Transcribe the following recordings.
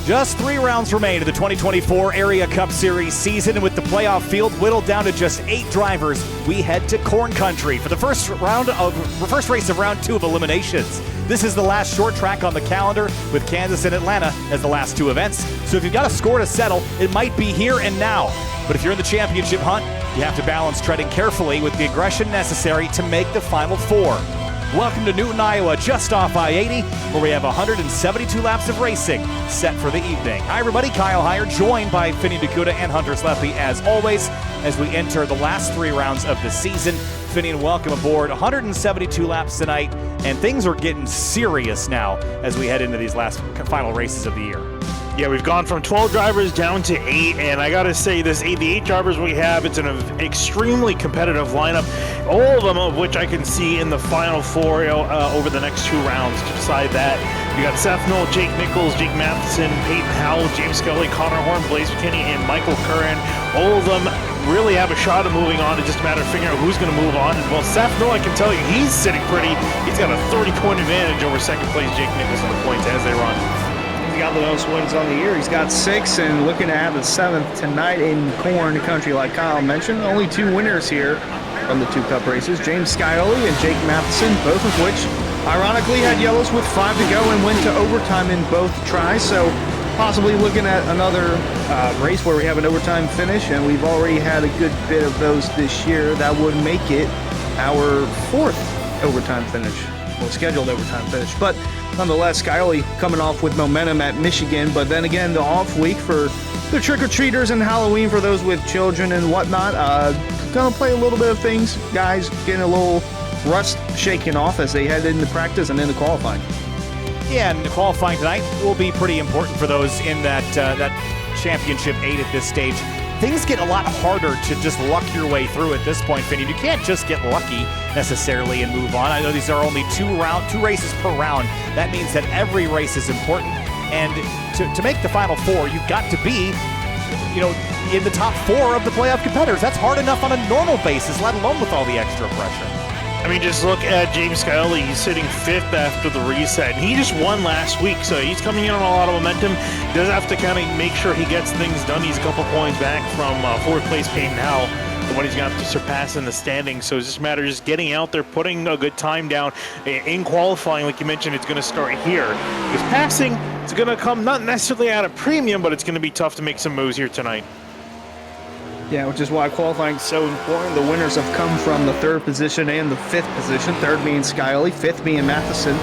Just 3 rounds remain of the 2024 Area Cup Series season, and with the playoff field whittled down to just 8 drivers, we head to Corn Country for the first race of round 2 of eliminations. This is the last short track on the calendar, with Kansas and Atlanta as the last 2 events. So if you've got a score to settle, it might be here and now. But if you're in the championship hunt, you have to balance treading carefully with the aggression necessary to make the Final 4. Welcome to Newton, Iowa, just off I-80, where we have 172 laps of racing set for the evening. Hi, everybody. Kyle Heyer, joined by Finian Dakuda and Hunter Sleffy, as always, as we enter the last 3 rounds of the season. Finian, welcome aboard. 172 laps tonight, and things are getting serious now as we head into these last final races of the year. Yeah, we've gone from 12 drivers down to 8, and I gotta say, the 8 drivers we have, it's an extremely competitive lineup, all of them of which I can see in the Final 4 over the next 2 rounds. To decide that, you got Seth Knoll, Jake Nichols, Jake Matheson, Peyton Howell, James Scully, Connor Horn, Blaze McKinney, and Michael Curran. All of them really have a shot of moving on. It's just a matter of figuring out who's going to move on. And well, Seth Knoll, I can tell you, he's sitting pretty. He's got a 30-point advantage over second place Jake Nichols in the points as they run. He's got the most wins on the year. He's got 6 and looking to have the 7th tonight in Corn Country, like Kyle mentioned. Only 2 winners here from the 2 Cup races, James Scully and Jake Matheson, both of which ironically had yellows with 5 to go and went to overtime in both tries. So possibly looking at another race where we have an overtime finish, and we've already had a good bit of those this year. That would make it our 4th overtime finish, well, scheduled overtime finish. But nonetheless, Scully coming off with momentum at Michigan, but then again, the off week for the trick-or-treaters and Halloween for those with children and whatnot. Gonna play a little bit of things, guys, getting a little rust shaken off as they head into practice and into qualifying. Yeah, and the qualifying tonight will be pretty important for those in that championship 8 at this stage. Things get a lot harder to just luck your way through at this point, Finian. You can't just get lucky necessarily and move on. I know these are only 2 races per round. That means that every race is important, and to make the Final 4, you've got to be, in the top 4 of the playoff competitors. That's hard enough on a normal basis, let alone with all the extra pressure. I mean, just look at James Scully. He's sitting 5th after the reset, and he just won last week, so he's coming in on a lot of momentum. Does have to kind of make sure he gets things done. He's a couple points back from 4th place Peyton Howell, what he's got to surpass in the standings. So it's just a matter of just getting out there, putting a good time down. In qualifying, like you mentioned, it's going to start here. Because passing, it's going to come not necessarily at a premium, but it's going to be tough to make some moves here tonight. Yeah, which is why qualifying is so important. The winners have come from the 3rd position and the 5th position. 3rd being Scully, 5th being Matheson.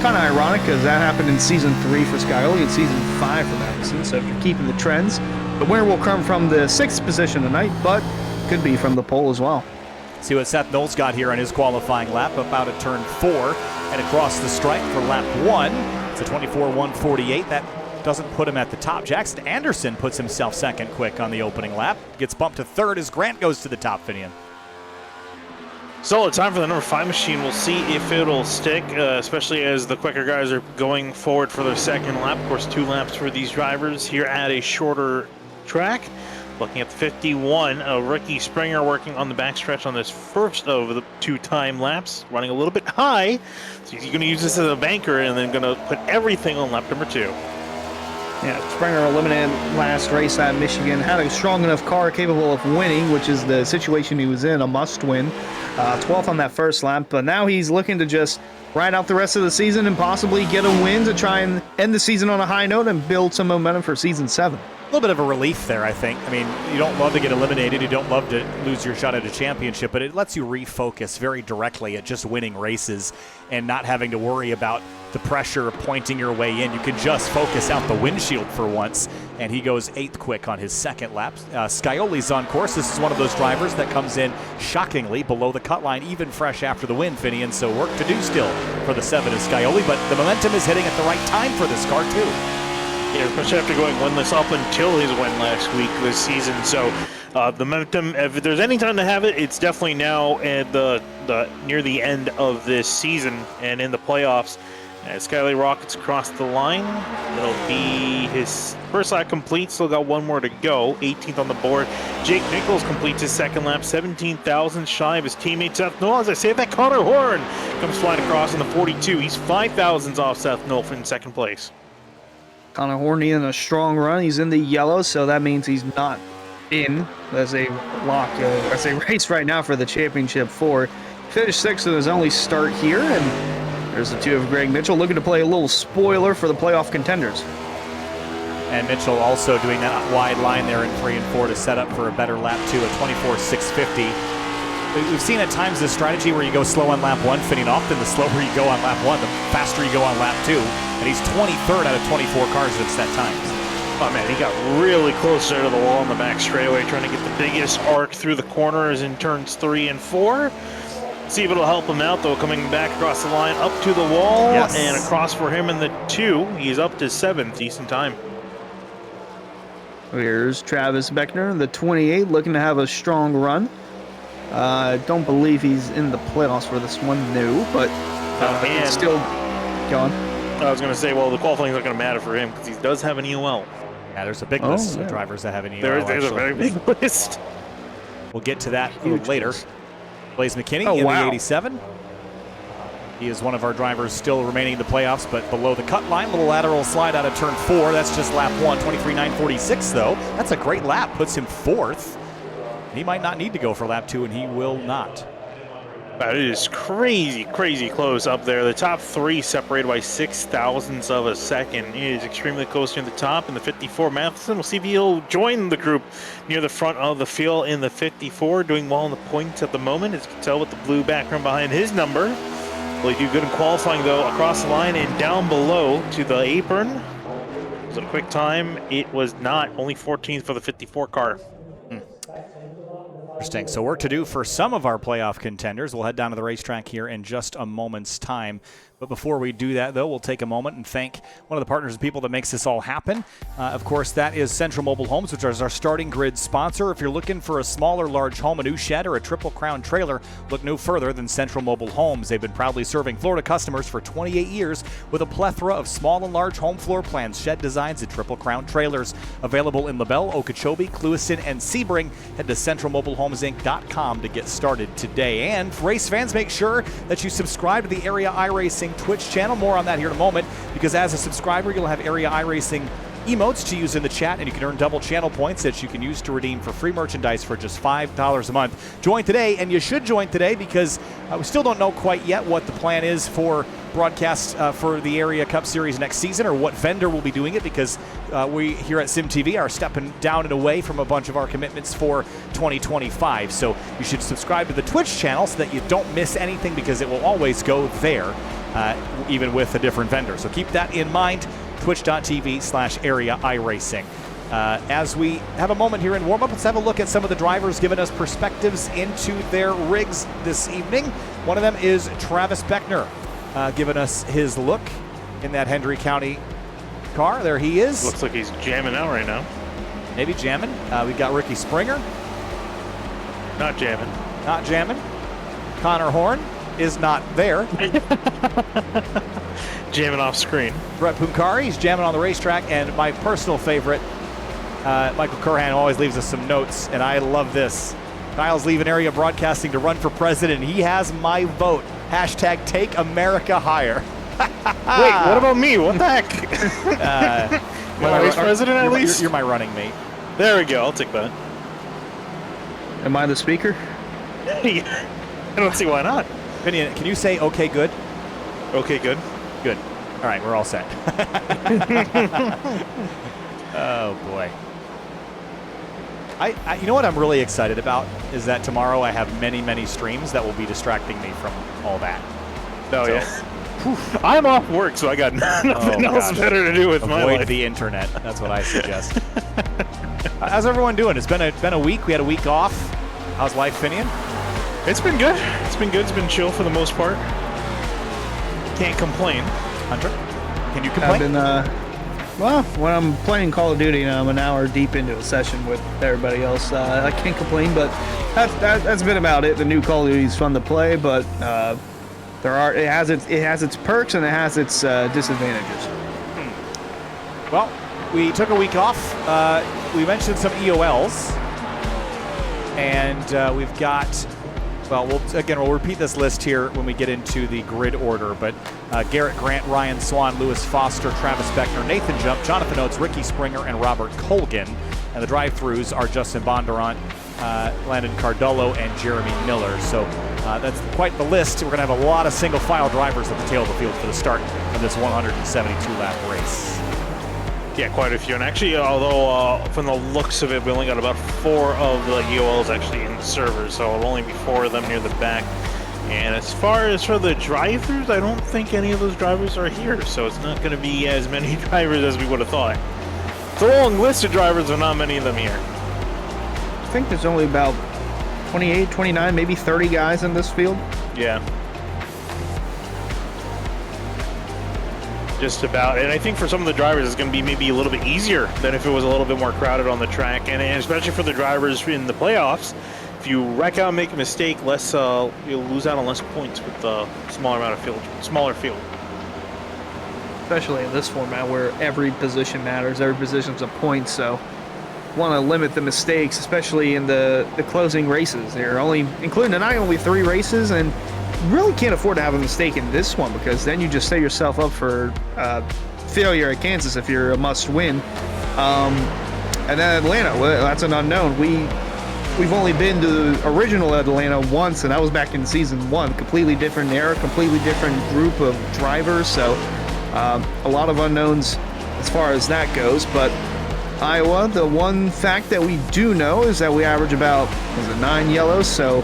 Kind of ironic because that happened in Season 3 for Scully and Season 5 for Matheson. So if you're keeping the trends, the winner will come from the 6th position tonight, but could be from the pole as well. See what Seth Knoll's got here on his qualifying lap, about a turn 4, and across the stripe for lap 1. It's a 24-148. That doesn't put him at the top. Jackson Anderson puts himself 2nd quick on the opening lap. Gets bumped to 3rd as Grant goes to the top, Finian. So it's time for the number 5 machine. We'll see if it'll stick, especially as the quicker guys are going forward for their 2nd lap. Of course, 2 laps for these drivers here at a shorter track. Looking at the 51, Ricky Springer working on the backstretch on this first of the 2-time laps, running a little bit high. So he's going to use this as a banker and then going to put everything on lap number 2. Yeah, Springer eliminated last race at Michigan, had a strong enough car capable of winning, which is the situation he was in, a must-win. 12th on that first lap, but now he's looking to just ride out the rest of the season and possibly get a win to try and end the season on a high note and build some momentum for Season 7. A little bit of a relief there, I think. I mean, you don't love to get eliminated. You don't love to lose your shot at a championship, but it lets you refocus very directly at just winning races and not having to worry about the pressure pointing your way in. You can just focus out the windshield for once, and he goes 8th quick on his 2nd lap. Scully's on course. This is one of those drivers that comes in shockingly below the cut line, even fresh after the win, Finian, so work to do still for the 7 of Scully, but the momentum is hitting at the right time for this car, too. Yeah, especially after going winless up until his win last week this season. So the momentum, if there's any time to have it, it's definitely now at the near the end of this season and in the playoffs. As Scully rockets across the line, it'll be his first lap complete. Still got 1 more to go. 18th on the board. Jake Nichols completes his 2nd lap, 17,000 shy of his teammate Seth Knoll. As I say that, Connor Horn comes flying across in the 42. He's 5,000s off Seth Knoll in 2nd place. Connor Horney in a strong run. He's in the yellow, so that means he's not in as a lock, as a race right now for the championship 4. Finished 6th in his only start here, and there's the 2 of Greg Mitchell looking to play a little spoiler for the playoff contenders. And Mitchell also doing that wide line there in 3 and 4 to set up for a better lap 2 at 24.650. We've seen at times this strategy where you go slow on lap 1, Finian. Often the slower you go on lap 1, the faster you go on lap 2. And he's 23rd out of 24 cars at set times. Oh man, he got really close there to the wall on the back straightaway, trying to get the biggest arc through the corners in turns 3 and 4. See if it'll help him out though, coming back across the line, up to the wall, yes. And across for him in the 2. He's up to 7th, decent time. Here's Travis Beckner, the 28, looking to have a strong run. I don't believe he's in the playoffs for this one, no, but it's still going. I was going to say, well, the qualifying is not going to matter for him because he does have an EOL. Yeah, there's a big list of drivers that have an EOL. There's a very big list. We'll get to that a little later. Blaze McKinney in the 87. He is one of our drivers still remaining in the playoffs, but below the cut line. Little lateral slide out of turn 4. That's just lap 1, 23.946 though. That's a great lap, puts him 4th. He might not need to go for lap 2, and he will not. It is crazy, crazy close up there. The top 3 separated by 0.06 of a second. It is extremely close near the top in the 54. Matheson, we'll see if he'll join the group near the front of the field in the 54. Doing well in the points at the moment, as you can tell with the blue background behind his number. Will he do good in qualifying, though, across the line and down below to the apron? Was it a quick time? It was not. Only 14th for the 54 car. Interesting. So work to do for some of our playoff contenders. We'll head down to the racetrack here in just a moment's time. But before we do that, though, we'll take a moment and thank one of the partners and people that makes this all happen. Of course, that is Central Mobile Homes, which is our starting grid sponsor. If you're looking for a small or large home, a new shed, or a Triple Crown trailer, look no further than Central Mobile Homes. They've been proudly serving Florida customers for 28 years with a plethora of small and large home floor plans, shed designs, and Triple Crown trailers. Available in LaBelle, Okeechobee, Clewiston, and Sebring. Head to CentralMobileHomesInc.com to get started today. And for race fans, make sure that you subscribe to the Area iRacing Twitch channel. More on that here in a moment, because as a subscriber, you'll have Area iRacing emotes to use in the chat, and you can earn double channel points that you can use to redeem for free merchandise for just $5 a month. Join today, and you should join today, because we still don't know quite yet what the plan is for broadcast for the Area Cup Series next season, or what vendor will be doing it, because we here at SimTV are stepping down and away from a bunch of our commitments for 2025. So you should subscribe to the Twitch channel so that you don't miss anything, because it will always go there, even with a different vendor. So keep that in mind. Twitch.tv/Area iRacing. As we have a moment here in warm-up, let's have a look at some of the drivers giving us perspectives into their rigs this evening. One of them is Travis Beckner, giving us his look in that Hendry County car. There he is. Looks like he's jamming out right now. Maybe jamming. We've got Ricky Springer. Not jamming. Not jamming. Connor Horn is not there. Jamming off screen. Brett Punkari, he's jamming on the racetrack. And my personal favorite, Michael Curhan, always leaves us some notes, and I love this. Kyle's leaving Area Broadcasting to run for president. He has my vote. Hashtag Take America Higher. Wait, what about me? What the heck? Vice president, at least? You're my running mate. There we go. I'll take that. Am I the speaker? I don't see why not. Finian, can you say okay, good? Okay, good. Good. All right, we're all set. Oh, boy. You know what I'm really excited about is that tomorrow I have many, many streams that will be distracting me from all that. Oh, so, yeah. I'm off work, so I got nothing else better to do with my life. Avoid the internet. That's what I suggest. How's everyone doing? It's been a week. We had a week off. How's life, Finian? It's been good. It's been good. It's been chill for the most part. Can't complain. Hunter, can you complain? I've been, well, when I'm playing Call of Duty and I'm an hour deep into a session with everybody else, I can't complain, but that's been about it. The new Call of Duty is fun to play, but it has its perks and it has its disadvantages. Well, we took a week off. We mentioned some EOLs, and we've got Well, we'll repeat this list here when we get into the grid order, but Garrett Grant, Ryan Swan, Lewis Foster, Travis Beckner, Nathan Jump, Jonathan Oates, Ricky Springer, and Robert Colgan. And the drive-throughs are Justin Bondurant, Landon Cardullo, and Jeremy Miller. So that's quite the list. We're going to have a lot of single-file drivers at the tail of the field for the start of this 172-lap race. Yeah, quite a few. And actually, although from the looks of it, we only got about 4 of the EOLs actually in servers, so it'll only be 4 of them near the back. And as far as for the drive-thrus, I don't think any of those drivers are here, so it's not going to be as many drivers as we would have thought. It's a long list of drivers, but not many of them here. I think there's only about 28, 29, maybe 30 guys in this field. Yeah. Just about. And I think for some of the drivers, it's going to be maybe a little bit easier than if it was a little bit more crowded on the track. And especially for the drivers in the playoffs, if you wreck out and make a mistake, you'll lose out on less points with the smaller field. Especially in this format where every position matters, every position's a point, so want to limit the mistakes, especially in the closing races. They're including tonight, only 3 races, and really can't afford to have a mistake in this one because then you just set yourself up for failure at Kansas if you're a must-win. And then Atlanta, well, that's an unknown. We've only been to original Atlanta once, and that was back in season 1. Completely different era, completely different group of drivers, so a lot of unknowns as far as that goes. But Iowa, the one fact that we do know is that we average about 9 yellows, so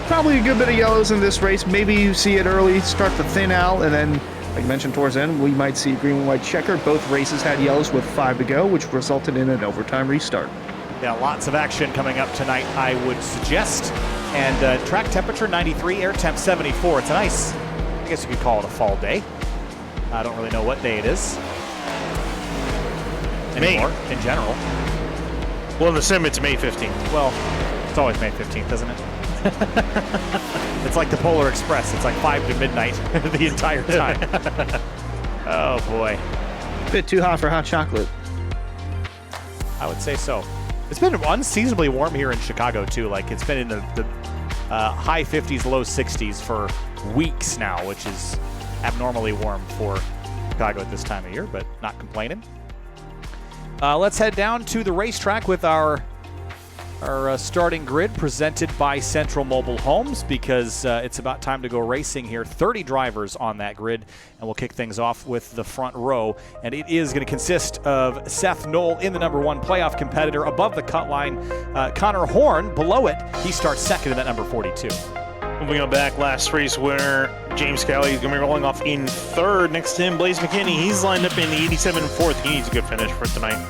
probably a good bit of yellows in this race. Maybe you see it early, start to thin out, and then, like I mentioned towards the end, we might see green and white checker. Both races had yellows with 5 to go, which resulted in an overtime restart. Yeah, lots of action coming up tonight, I would suggest. And track temperature 93, air temp 74. It's a nice, I guess you could call it a fall day. I don't really know what day it is anymore, in general. Well, in the sim, it's May 15th. Well, it's always May 15th, isn't it? It's like the Polar Express. It's like 5 to midnight the entire time. Oh, boy. A bit too hot for hot chocolate. I would say so. It's been unseasonably warm here in Chicago, too. Like, it's been in the high 50s, low 60s for weeks now, which is abnormally warm for Chicago at this time of year, but not complaining. Let's head down to the racetrack with our starting grid presented by Central Mobile Homes because it's about time to go racing here. 30 drivers on that grid, and we'll kick things off with the front row. And it is going to consist of Seth Knoll in the number 1 playoff competitor above the cut line. Connor Horn below it. He starts second in that number 42. Moving on back, last race winner, James Scally is going to be rolling off in 3rd. Next to him, Blaze McKinney. He's lined up in the 87 and 4th. He needs a good finish for tonight.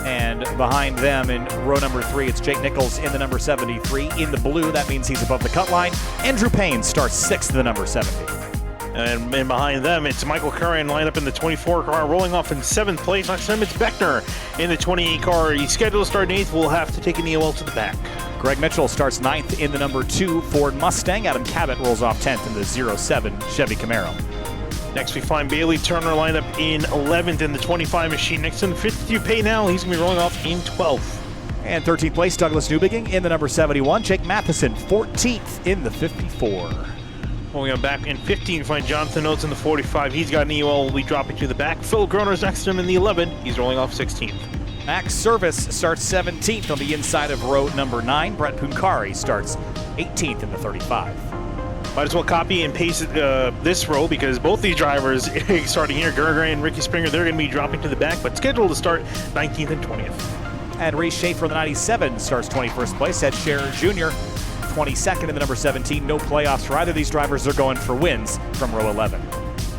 And behind them in row number 3, it's Jake Nichols in the number 73 in the blue. That means he's above the cut line. Andrew Payne starts 6th in the number 70. And behind them, it's Michael Curran lined up in the 24 car, rolling off in 7th place. Next to him, it's Beckner in the 28 car. He's scheduled to start in 8th. We'll have to take an EOL to the back. Greg Mitchell starts 9th in the number 2 Ford Mustang. Adam Cabot rolls off 10th in the 07 Chevy Camaro. Next, we find Bailey Turner lined up in 11th in the 25 machine. Next to him, 52 Paynell. He's going to be rolling off in 12th. And 13th place, Douglas Newbigging in the number 71. Jake Matheson, 14th in the 54. Moving on back in 15, we find Jonathan Oates in the 45. He's got an EOL. We'll be dropping to the back. Phil Groner's next to him in the 11. He's rolling off 16th. Max Service starts 17th on the inside of row number 9. Brett Puncari starts 18th in the 35. Might as well copy and paste this row because both these drivers starting here, Gerger and Ricky Springer, they're going to be dropping to the back, but scheduled to start 19th and 20th. And Reese Schaefer in the 97 starts 21st place. Ed Scherer Jr. 22nd in the number 17. No playoffs for either of these drivers. They're going for wins from row 11.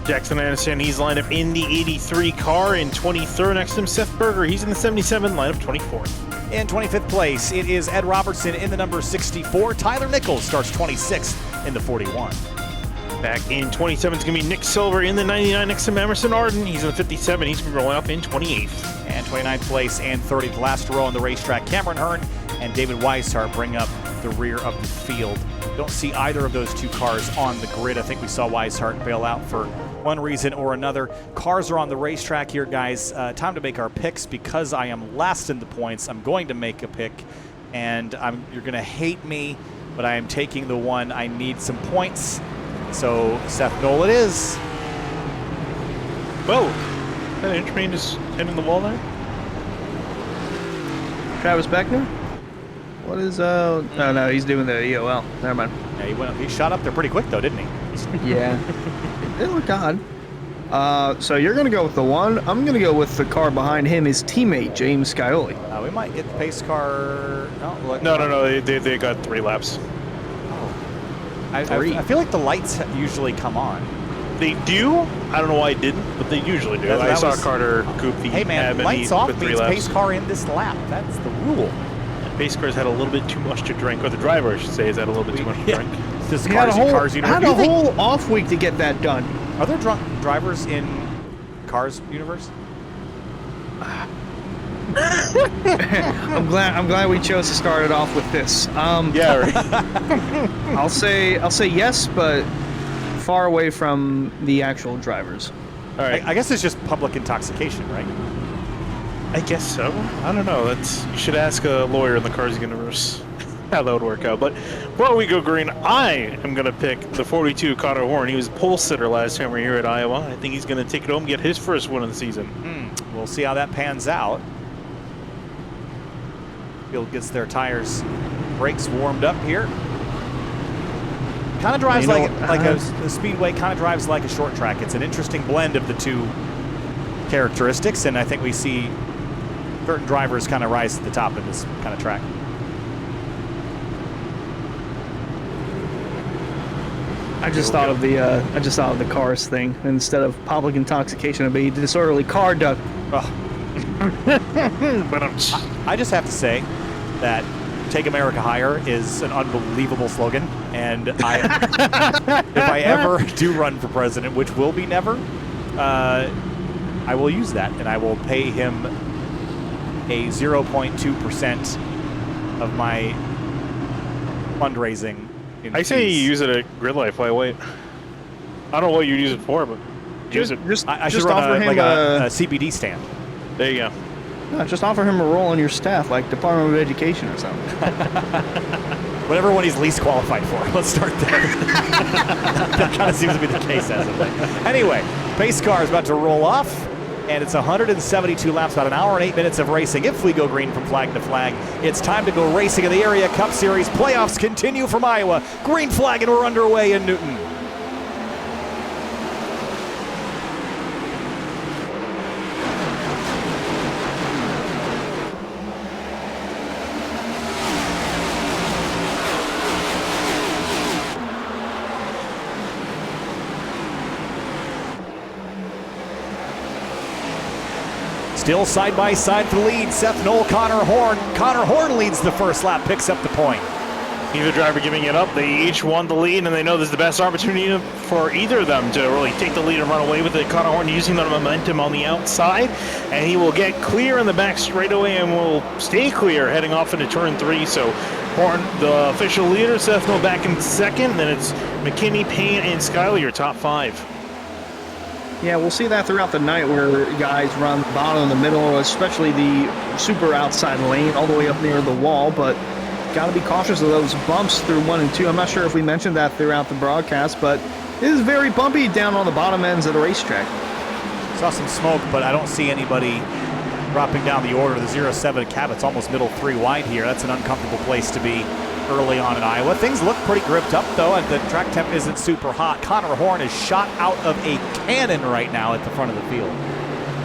Jackson Anderson, he's lined up in the 83 car in 23rd. Next to him, Seth Berger. He's in the 77, lined up 24th. In 25th place, it is Ed Robertson in the number 64. Tyler Nichols starts 26th in the 41. Back in 27 is going to be Nick Silver in the 99 next to Emerson Arden. He's in the 57. He's going to be rolling up in 28th. And 29th place and 30th, last row on the racetrack. Cameron Hearn and David Weishart bring up the rear of the field. Don't see either of those two cars on the grid. I think we saw Weishart bail out for one reason or another. Cars are on the racetrack here, guys. Time to make our picks because I am last in the points. I'm going to make a pick, and you're going to hate me but I am taking the one I need some points. So Seth Knoll it is. Whoa! That Inchmain is hitting the wall there? Travis Beckner? What is, no, he's doing the EOL. Never mind. Yeah, he shot up there pretty quick though, didn't he? Yeah. It looked odd. So you're going to go with the one. I'm going to go with the car behind him, his teammate, James Scioli. We might get the pace car. Oh, look. No. They got 3 laps. I feel like the lights usually come on. They do? I don't know why I didn't, but they usually do. I saw Carter Coop the Hey man, lights off means pace car in this lap. That's the rule. Pace cars had a little bit too much to drink, or the driver, I should say, has had a little bit too much to drink. This Had a universe. whole off week to get that done. Are there drunk drivers in Cars universe? I'm glad we chose to start it off with this. Yeah, right. I'll say yes, but far away from the actual drivers. All right. I guess it's just public intoxication, right? I guess so. I don't know. You should ask a lawyer in the Cars universe how that would work out. But before we go green, I am going to pick the 42 Connor Horn. He was pole sitter last time we were here at Iowa. I think he's going to take it home, get his first win of the season. We'll see how that pans out. Field gets their tires, brakes warmed up here. Kind of drives like a speedway. Kind of drives like a short track. It's an interesting blend of the two characteristics, and I think we see certain drivers kind of rise to the top in this kind of track. I just thought of the cars thing. Instead of public intoxication, it'd be disorderly car duck. But I just have to say that "Take America Higher" is an unbelievable slogan, and if I ever do run for president, which will be never, I will use that, and I will pay him a 0.2% of my fundraising. I say you use it at Grid Life. Why wait? I don't know what you use it for, but use it. I should run a CBD stand. There you go. No, just offer him a role on your staff, like Department of Education or something. Whatever one he's least qualified for. Let's start there. That kind of seems to be the case as of late. Anyway, pace car is about to roll off, and it's 172 laps, about an hour and 8 minutes of racing. If we go green from flag to flag, it's time to go racing in the Area Cup Series. Playoffs continue from Iowa. Green flag, and we're underway in Newton. Still side by side for the lead. Seth Knoll, Connor Horn. Connor Horn leads the first lap, picks up the point. Neither driver giving it up. They each won the lead, and they know this is the best opportunity for either of them to really take the lead and run away with it. Connor Horn using the momentum on the outside, and he will get clear in the back straightaway and will stay clear heading off into turn 3. So Horn, the official leader, Seth Knoll back in second. Then it's McKinney, Payne, and Schuyler, your top 5. Yeah, we'll see that throughout the night where guys run the bottom and the middle, especially the super outside lane all the way up near the wall, but got to be cautious of those bumps through 1 and 2. I'm not sure if we mentioned that throughout the broadcast, but it is very bumpy down on the bottom ends of the racetrack. Saw some smoke, but I don't see anybody dropping down the order. The 07 Cabot's almost middle 3 wide here. That's an uncomfortable place to be early on in Iowa. Things look pretty gripped up though, and the track temp isn't super hot. Connor Horn is shot out of a cannon right now at the front of the field.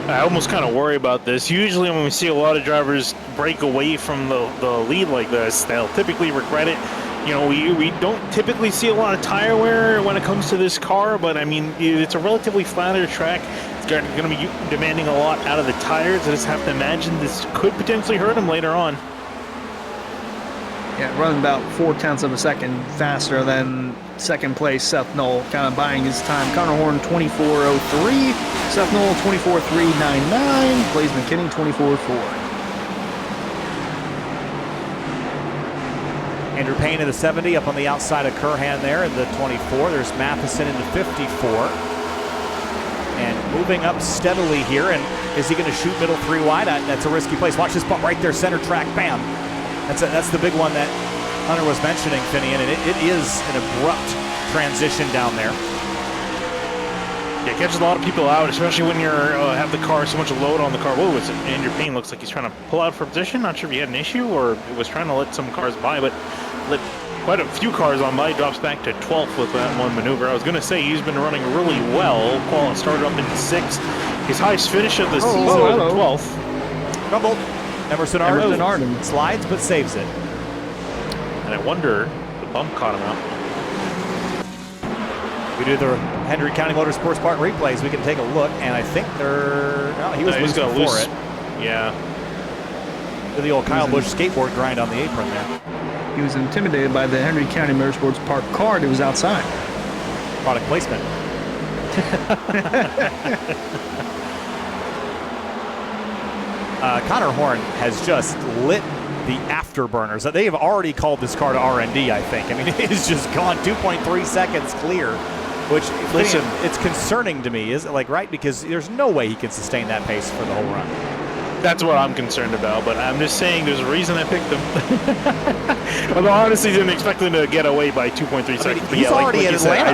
I almost kind of worry about this. Usually when we see a lot of drivers break away from the lead like this, they'll typically regret it. You know, we don't typically see a lot of tire wear when it comes to this car, but I mean, it's a relatively flatter track. It's going to be demanding a lot out of the tires. I just have to imagine this could potentially hurt him later on. Yeah, running about 0.4 of a second faster than second place Seth Knoll, kind of buying his time. Connor Horn 24.03, Seth Knoll 24.399, Blaze McKinney 24.4. Andrew Payne in the 70 up on the outside of Curhan there in the 24. There's Matheson in the 54. And moving up steadily here, and is he going to shoot middle 3 wide? That's a risky place. Watch this bump right there, center track, bam. That's the big one that Hunter was mentioning, Finian, and it is an abrupt transition down there. Yeah, it catches a lot of people out, especially when you have the car, so much load on the car. What was it? Andrew Payne looks like he's trying to pull out for position. Not sure if he had an issue or it was trying to let some cars by, but let quite a few cars on by. Drops back to 12th with that one maneuver. I was going to say he's been running really well. Paul started up in 6th. His highest finish of the season was 12th. Trouble. Emerson Arden slides but saves it. And I wonder, the bump caught him out. We do the Hendry County Motorsports Park replays. We can take a look, and I think he was loose before it. Yeah. To the old Kyle Busch skateboard grind on the apron there. He was intimidated by the Henry County Motorsports Park car that was outside. Product placement. Connor Horn has just lit the afterburners. They have already called this car to R&D, I think. I mean, it has just gone 2.3 seconds clear, which, listen, it's concerning to me, is it, like, right? Because there's no way he can sustain that pace for the whole run. That's what I'm concerned about, but I'm just saying there's a reason I picked him. Although, honestly, didn't expect him to get away by 2.3 seconds. I mean, but he's yeah, already like at Atlanta.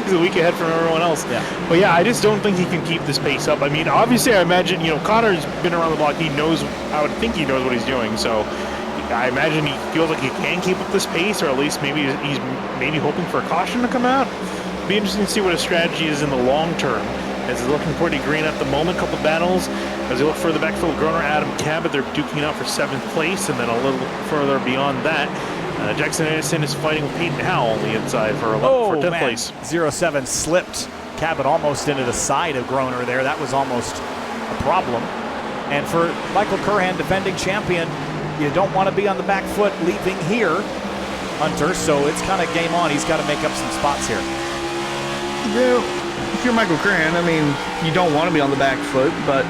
He's a week ahead from everyone else. Yeah. But yeah, I just don't think he can keep this pace up. I mean, obviously, I imagine, Connor's been around the block. He knows, I would think he knows what he's doing. So I imagine he feels like he can keep up this pace, or at least maybe he's maybe hoping for a caution to come out. Be interesting to see what his strategy is in the long term. As he's looking pretty green at the moment, couple battles. As you look further back, Phil Groner, Adam Cabot, they're duking out for 7th place, and then a little further beyond that, Jackson Anderson is fighting with Peyton Howell on the inside for 10th place. 0-7 slipped Cabot almost into the side of Groner there. That was almost a problem. And for Michael Curhan, defending champion, you don't want to be on the back foot leaving here, Hunter, so it's kind of game on. He's got to make up some spots here. Yeah. If you're Michael Curran, I mean, you don't want to be on the back foot, but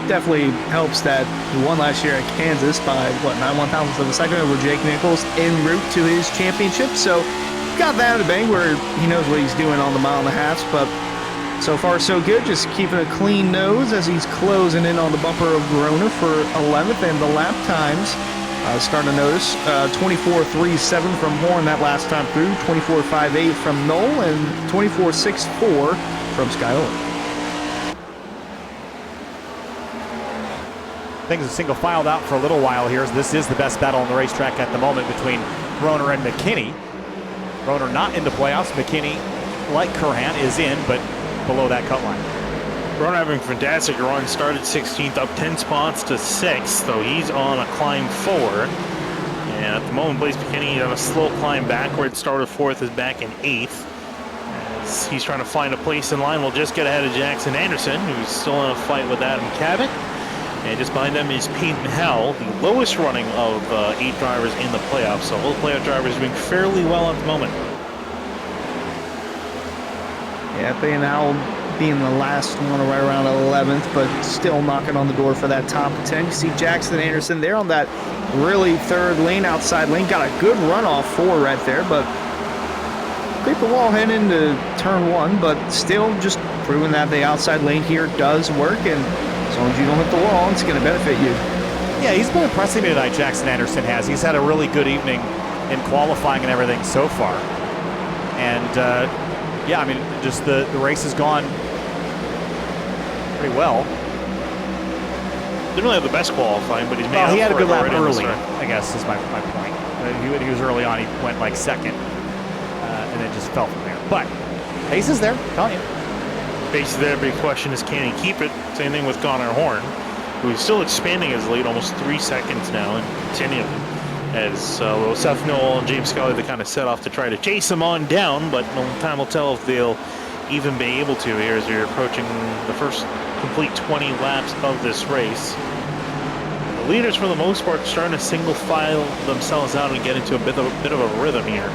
definitely helps that he won last year at Kansas by, 9/1000ths of a second over Jake Nichols en route to his championship. So got that in the bank where he knows what he's doing on the 1.5 miles, but so far so good. Just keeping a clean nose as he's closing in on the bumper of Groner for 11th, and the lap times starting to notice 24.37 from Horn that last time through, 24.58 from Knoll, and 24.64 from Scioli. Things have single filed out for a little while here. This is the best battle on the racetrack at the moment between Groner and McKinney. Groner not in the playoffs. McKinney, like Curhan, is in, but below that cut line. Groner having a fantastic run, started 16th, up 10 spots to 6th, though he's on a climb forward. And at the moment, Blaze McKinney on a slow climb backward, started 4th, is back in 8th. As he's trying to find a place in line, we'll just get ahead of Jackson Anderson, who's still in a fight with Adam Cabot. And just behind them is Peyton Howell, the lowest running of 8 drivers in the playoffs. So all the playoff drivers doing fairly well at the moment. Yeah, Peyton Howell being the last one right around 11th, but still knocking on the door for that top 10. You see Jackson Anderson there on that really third lane, outside lane. Got a good runoff 4 right there, but creep the wall heading into turn 1, but still just proving that the outside lane here does work, and as long as you don't hit the wall, it's going to benefit you. Yeah, he's been impressing me tonight, Jackson Anderson has. He's had a really good evening in qualifying and everything so far. And, yeah, I mean, just the race has gone pretty well. Didn't really have the best qualifying, but he's made up he had a for good it lap already early, I guess, is my point. He was early on. He went like 2nd, and then just fell from there. But pace is there, I'm telling you. Pace is there, big question is, can he keep it? Same thing with Connor Horn, who's still expanding his lead, almost 3 seconds now, and continuing. As Seth Knoll and James Scully, they kind of set off to try to chase him on down, but time will tell if they'll even be able to here as you're approaching the first complete 20 laps of this race. The leaders, for the most part, starting to single file themselves out and get into a bit of a rhythm here.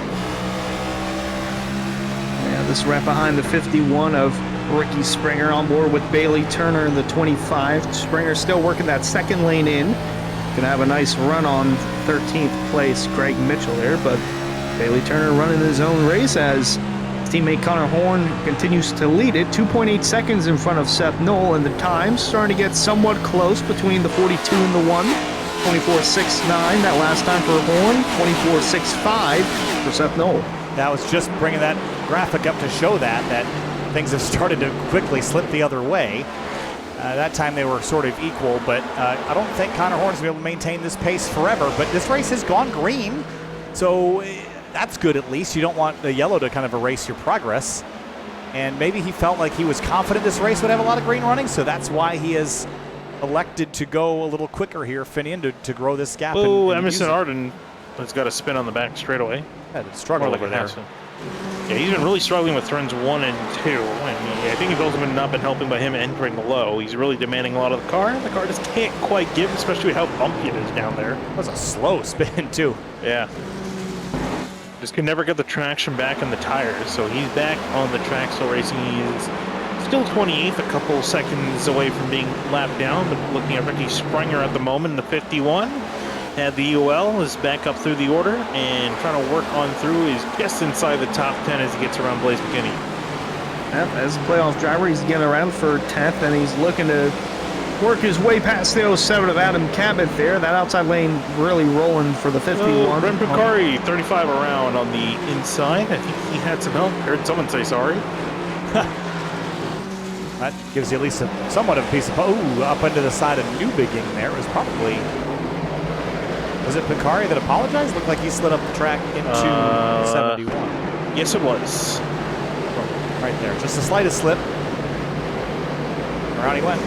Yeah, this right behind the 51 of Ricky Springer, on board with Bailey Turner in the 25. Springer still working that second lane in. Gonna have a nice run on 13th place, Greg Mitchell there, but Bailey Turner running his own race as his teammate Connor Horn continues to lead it, 2.8 seconds in front of Seth Knoll, and the times starting to get somewhat close between the 42 and the 1. 24.69 that last time for Horn, 24.65 for Seth Knoll. That was just bringing that graphic up to show that things have started to quickly slip the other way. That time they were sort of equal, but I don't think Connor Horn's going to be able to maintain this pace forever. But this race has gone green, so that's good at least. You don't want the yellow to kind of erase your progress. And maybe he felt like he was confident this race would have a lot of green running, so that's why he has elected to go a little quicker here, Finian, to grow this gap. Oh, Emerson Arden has got a spin on the back straightaway. Had to struggle More like over there. Yeah, he's been really struggling with turns 1 and 2. And I think he's also not been helping by him entering low. He's really demanding a lot of the car. The car just can't quite give, especially with how bumpy it is down there. That was a slow spin, too. Yeah. Just could never get the traction back in the tires. So he's back on the track, still racing. He's still 28th, a couple seconds away from being lapped down. But looking at Ricky Springer at the moment in the 51. Had the UL is back up through the order and trying to work on through. He's just inside the top 10 as he gets around Blaze McKinney. Yep, as a playoff driver, he's getting around for 10th, and he's looking to work his way past the 07 of Adam Cabot there. That outside lane really rolling for the 51. Brent Picari, 35 around on the inside. I think he had some help. Heard someone say sorry. That gives you at least somewhat of a piece of... Oh, up into the side of Newbegin there. It was probably... Was it Picari that apologized? Looked like he slid up the track into 71. Yes, it was. Right there. Just the slightest slip. Around he went.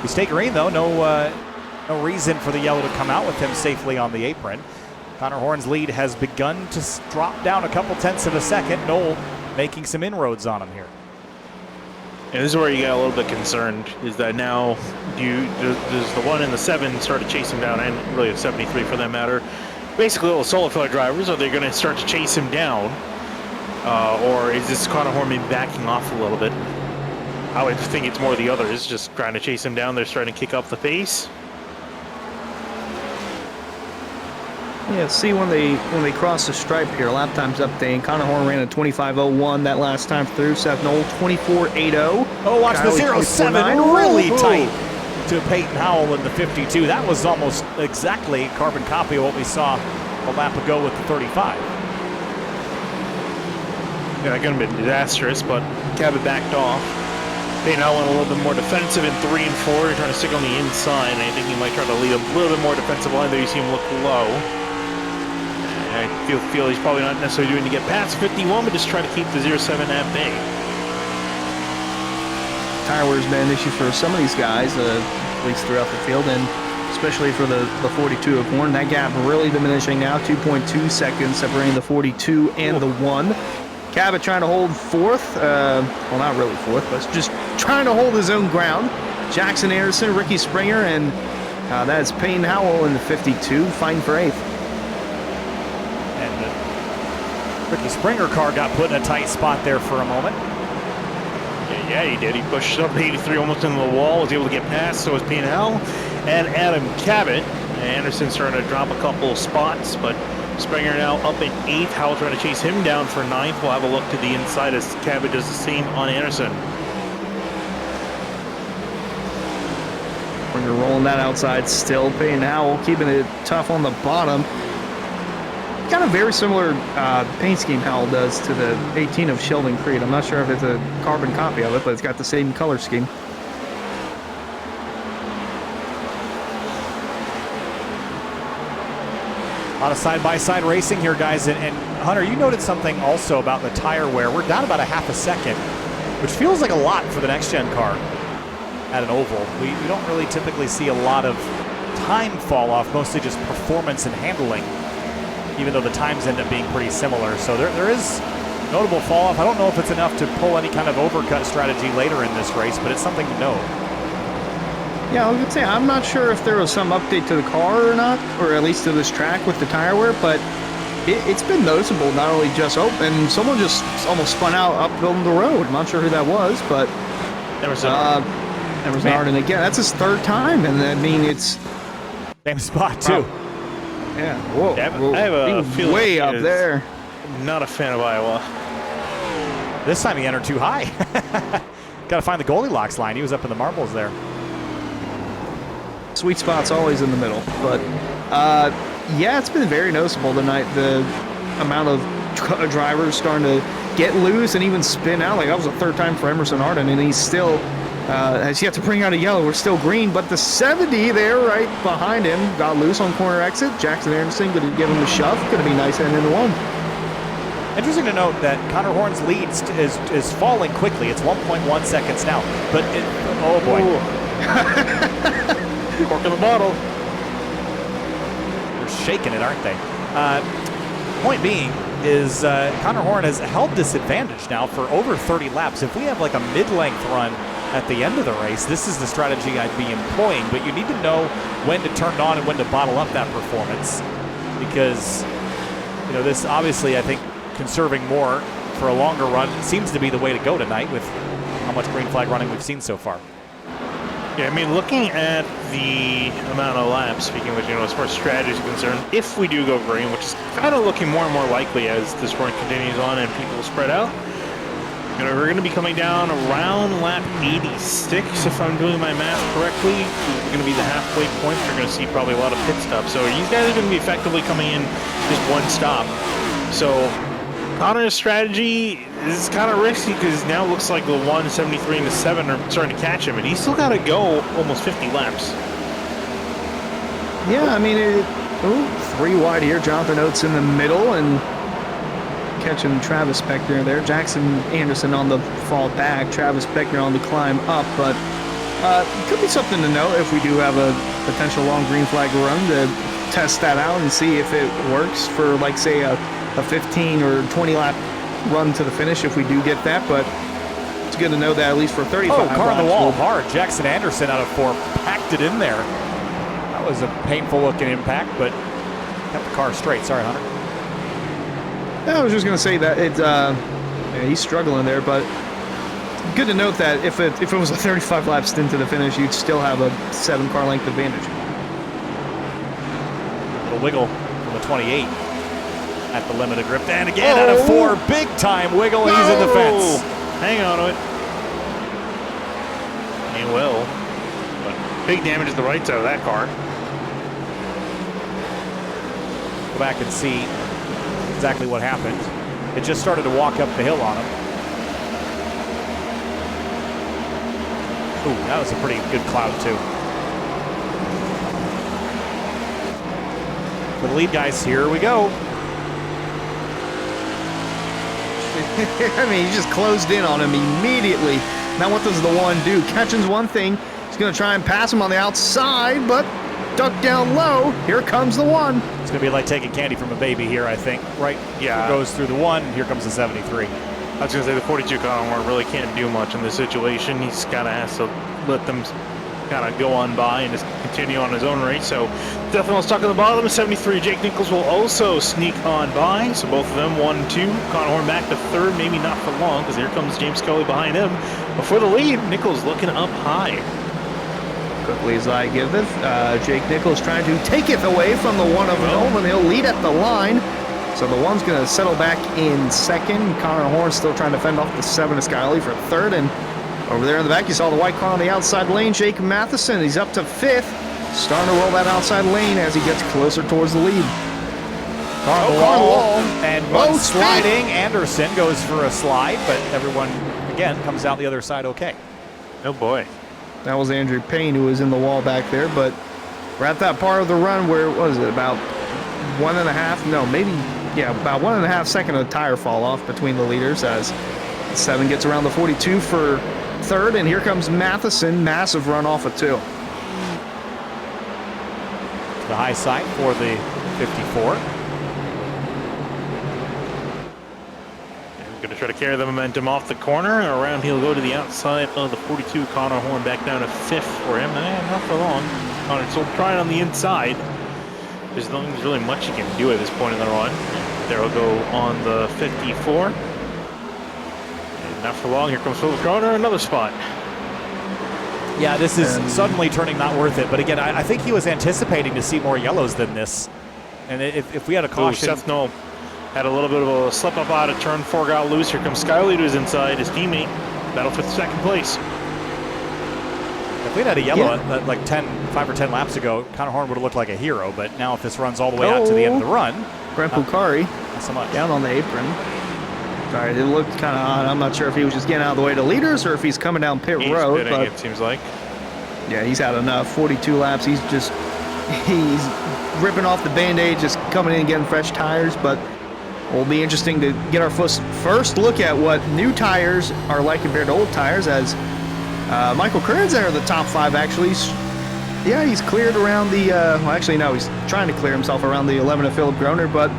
He stayed green, though. No reason for the yellow to come out with him safely on the apron. Connor Horn's lead has begun to drop down a couple tenths of a second. Knoll making some inroads on him here. And this is where you get a little bit concerned, is that now does the 1 and the 7 start to chase him down, and really the 73 for that matter. Basically, little solo filler drivers, are they going to start to chase him down? Or is this Connor Horn backing off a little bit? I would think it's more the others, just trying to chase him down. They're starting to kick up the pace. Yeah, see when they cross the stripe here, lap times update. Connor Horn ran a 25.01 that last time through. Seth Knoll 24.80. Oh, watch Kyle, the 07 really tight to Peyton Howell in the 52. That was almost exactly carbon copy of what we saw a lap ago with the 35. Yeah, that could have been disastrous, but Cabot backed off. Peyton Howell went a little bit more defensive in 3 and 4, trying to stick on the inside, and I think he might try to lead a little bit more defensive line there. You see him look low. I feel he's probably not necessarily doing to get past 51, but just try to keep the 07 at bay. Tire wear's been an issue for some of these guys, at least throughout the field, and especially for the 42 of Horn. That gap really diminishing now, 2.2 seconds separating the 42 and the 1. Cabot trying to hold 4th, well, not really 4th, but just trying to hold his own ground. Jackson Anderson, Ricky Springer, and that is Peyton Howell in the 52, fighting for 8th. Ricky Springer car got put in a tight spot there for a moment. Yeah, he did. He pushed up 83 almost into the wall, was able to get past, so was Peyton Howell and Adam Cabot. Anderson starting to drop a couple of spots, but Springer now up in 8th. Howell trying to chase him down for 9th. We'll have a look to the inside as Cabot does the same on Anderson. Springer rolling that outside still. Peyton Howell keeping it tough on the bottom. Got a very similar paint scheme Howell does to the 18 of Sheldon Creed. I'm not sure if it's a carbon copy of it, but it's got the same color scheme. A lot of side-by-side racing here, guys. And Hunter, you noted something also about the tire wear. We're down about a half a second, which feels like a lot for the next-gen car at an oval. We don't really typically see a lot of time fall off, mostly just performance and handling, even though the times end up being pretty similar. So there is notable fall off. I don't know if it's enough to pull any kind of overcut strategy later in this race, but it's something to note. Yeah, I was going to say, I'm not sure if there was some update to the car or not, or at least to this track with the tire wear, but it's been noticeable, not only just open, someone just almost spun out up on the road. I'm not sure who that was, but Emerson Arden again. That's his 3rd time, and I mean, it's... Same spot, too. Wow. Yeah, whoa. I have a feeling way up there. Not a fan of Iowa. This time he entered too high. Got to find the Goldilocks line. He was up in the marbles there. Sweet spot's always in the middle. But, yeah, it's been very noticeable tonight, the amount of drivers starting to get loose and even spin out. Like, that was the third time for Emerson Arden, and he's still has yet to bring out a yellow. We're still green, but the 70 there right behind him got loose on corner exit. Jackson Anderson going to give him a shove. Going to be nice heading into one. Interesting to note that Connor Horn's lead is falling quickly. It's 1.1 seconds now. But, oh boy. Cork in the bottle. They're shaking it, aren't they? Point being is Connor Horn has held this advantage now for over 30 laps. If we have like a mid-length run at the end of the race, this is the strategy I'd be employing. But you need to know when to turn it on and when to bottle up that performance. Because, you know, this obviously, I think, conserving more for a longer run seems to be the way to go tonight with how much green flag running we've seen so far. Yeah, I mean, looking at the amount of laps, speaking of which, you know, as far as strategy is concerned, if we do go green, which is kind of looking more and more likely as this run continues on and people spread out, you know, we're going to be coming down around lap 86, if I'm doing my math correctly. We're going to be the halfway point. You're going to see probably a lot of pit stops. So these guys are going to be effectively coming in just one stop. So Connor's strategy is kind of risky because now it looks like the 173 and the 7 are starting to catch him, and he's still got to go almost 50 laps. Yeah, I mean, three wide here. Jonathan Oates in the middle and catching Travis Beckner there. Jackson Anderson on the fall back. Travis Beckner on the climb up. But could be something to note if we do have a potential long green flag run to test that out and see if it works for, like, say, a 15 or 20 lap run to the finish if we do get that. But it's good to know that at least for 35 laps. Oh, car on the wall hard. Jackson Anderson out of 4 packed it in there. That was a painful looking impact, but kept the car straight. Sorry, Hunter. I was just going to say that he's struggling there, but good to note that if it was a 35 lap stint to the finish, you'd still have a 7 car length advantage. Little wiggle from the 28 at the limited grip, and again out of 4, big time wiggle, and he's in the fence. Hang on to it. He will, but big damage to the right side of that car. Go back and see exactly what happened. It just started to walk up the hill on him. Ooh, that was a pretty good cloud too. For the lead guys, here we go. I mean, he just closed in on him immediately. Now what does the one do? Catching's one thing. He's going to try and pass him on the outside, but duck down low. Here comes the one. It's going to be like taking candy from a baby here, I think. Right? Yeah. Goes through the 1. Here comes the 73. I was going to say the 42 Connor Horn really can't do much in this situation. He's kind of has to let them kind of go on by and just continue on his own race. So definitely stuck at the bottom. 73 Jake Nichols will also sneak on by. So both of them 1 2. Connor Horn back to 3rd, maybe not for long because here comes James Scully behind him. But for the lead, Nichols looking up high. Quickly as I giveth, Jake Nichols trying to take it away from the one of Nolan. He'll lead at the line. So the 1's going to settle back in 2nd. Connor Horn still trying to fend off the 7 of Skyly for 3rd. And over there in the back, you saw the white car on the outside lane. Jake Matheson, he's up to 5th. Starting to roll that outside lane as he gets closer towards the lead. Car on the wall. And one sliding. Anderson goes for a slide, but everyone, again, comes out the other side okay. Oh, boy. That was Andrew Payne who was in the wall back there, but we're at that part of the run where, what is it, about 1.5, no, maybe, yeah, about 1.5 second of tire fall off between the leaders as 7 gets around the 42 for 3rd, and here comes Matheson, massive run off of 2. The high side for the 54. Going to try to carry the momentum off the corner, and around he'll go to the outside of the 42. Connor Horn back down to 5th for him. Not for long. Connor still trying on the inside. There's not really much he can do at this point in the run. There will go on the 54. And not for long. Here comes Philip Croner, another spot. Yeah, this is suddenly turning not worth it. But again, I think he was anticipating to see more yellows than this. And if we had a caution... Seth Knoll had a little bit of a slip up out of turn 4, got loose. Here comes Skyly to his inside, his teammate. Battle for 2nd place. If we'd had a yellow at like 5 or 10 laps ago, Connor Horn would have looked like a hero. But now if this runs all the way out to the end of the run, Brent Pucari not so much. down on the apron. Sorry, it looked kind of odd. I'm not sure if he was just getting out of the way to leaders or if he's coming down pit road. Pitting, but it seems like. yeah, he's had enough. 42 laps. He's ripping off the Band-Aid, just coming in and getting fresh tires. But it'll be interesting to get our first look at what new tires are like compared to old tires, as Michael Curran's there in the top 5, actually. He's cleared around the, well, actually, no, he's trying to clear himself around the 11 of Philip Groner, but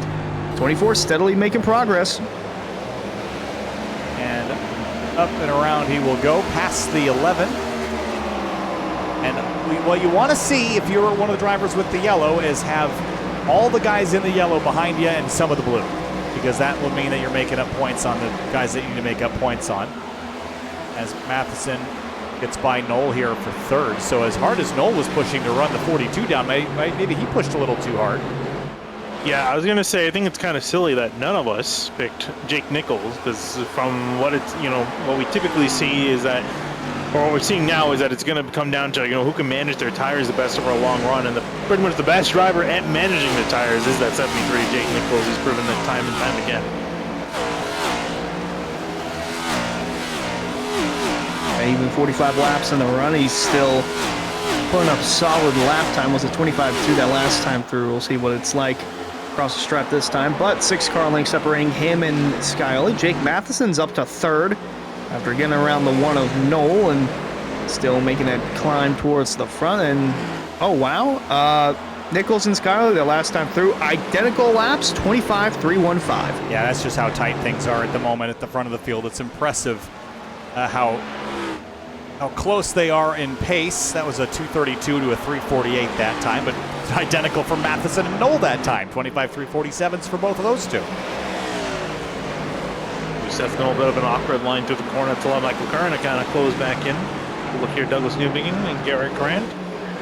24 steadily making progress. And up and around he will go past the 11. And what you want to see if you're one of the drivers with the yellow is have all the guys in the yellow behind you and some of the blue, because that will mean that you're making up points on the guys that you need to make up points on. As Matheson gets by Knoll here for third. So as hard as Knoll was pushing to run the 42 down, maybe he pushed a little too hard. Yeah, I was going to say, I think it's kind of silly that none of us picked Jake Nichols, because from what it's, what we typically see is that, or what we're seeing now is that it's going to come down to, who can manage their tires the best over a long run, and pretty much the best driver at managing the tires is that 73 Jake Nichols. He's proven that time and time again. Even 45 laps in the run, he's still putting up solid lap time. Was it 25-2 that last time through? We'll see what it's like across the stripe this time. But 6 car lengths separating him and Scioli. Jake Matheson's up to third after getting around the 1 of Knoll and still making that climb towards the front. And oh wow, Nichols and Scioli, their last time through, identical laps, 25-3-1-5. Yeah, that's just how tight things are at the moment at the front of the field. It's impressive how close they are in pace. That was a 2:32 to a 3:48 that time, but identical for Matheson and Knoll that time. 25-3:47s for both of those two. Seth Knoll, a bit of an awkward line through the corner to let Michael Curran to kind of close back in. Look here, Douglas Newbegin and Garrett Grant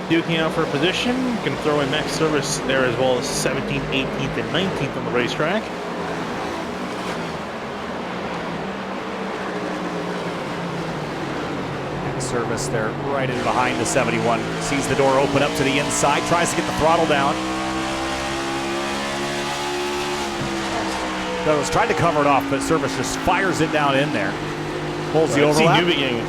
duking out for a position. You can throw in Max Service there as well as 17th, 18th, and 19th on the racetrack. Service there right in behind the 71. Sees the door open up to the inside, tries to get the throttle down. Douglas tried to cover it off, but Service just fires it down in there. Pulls the overlap. You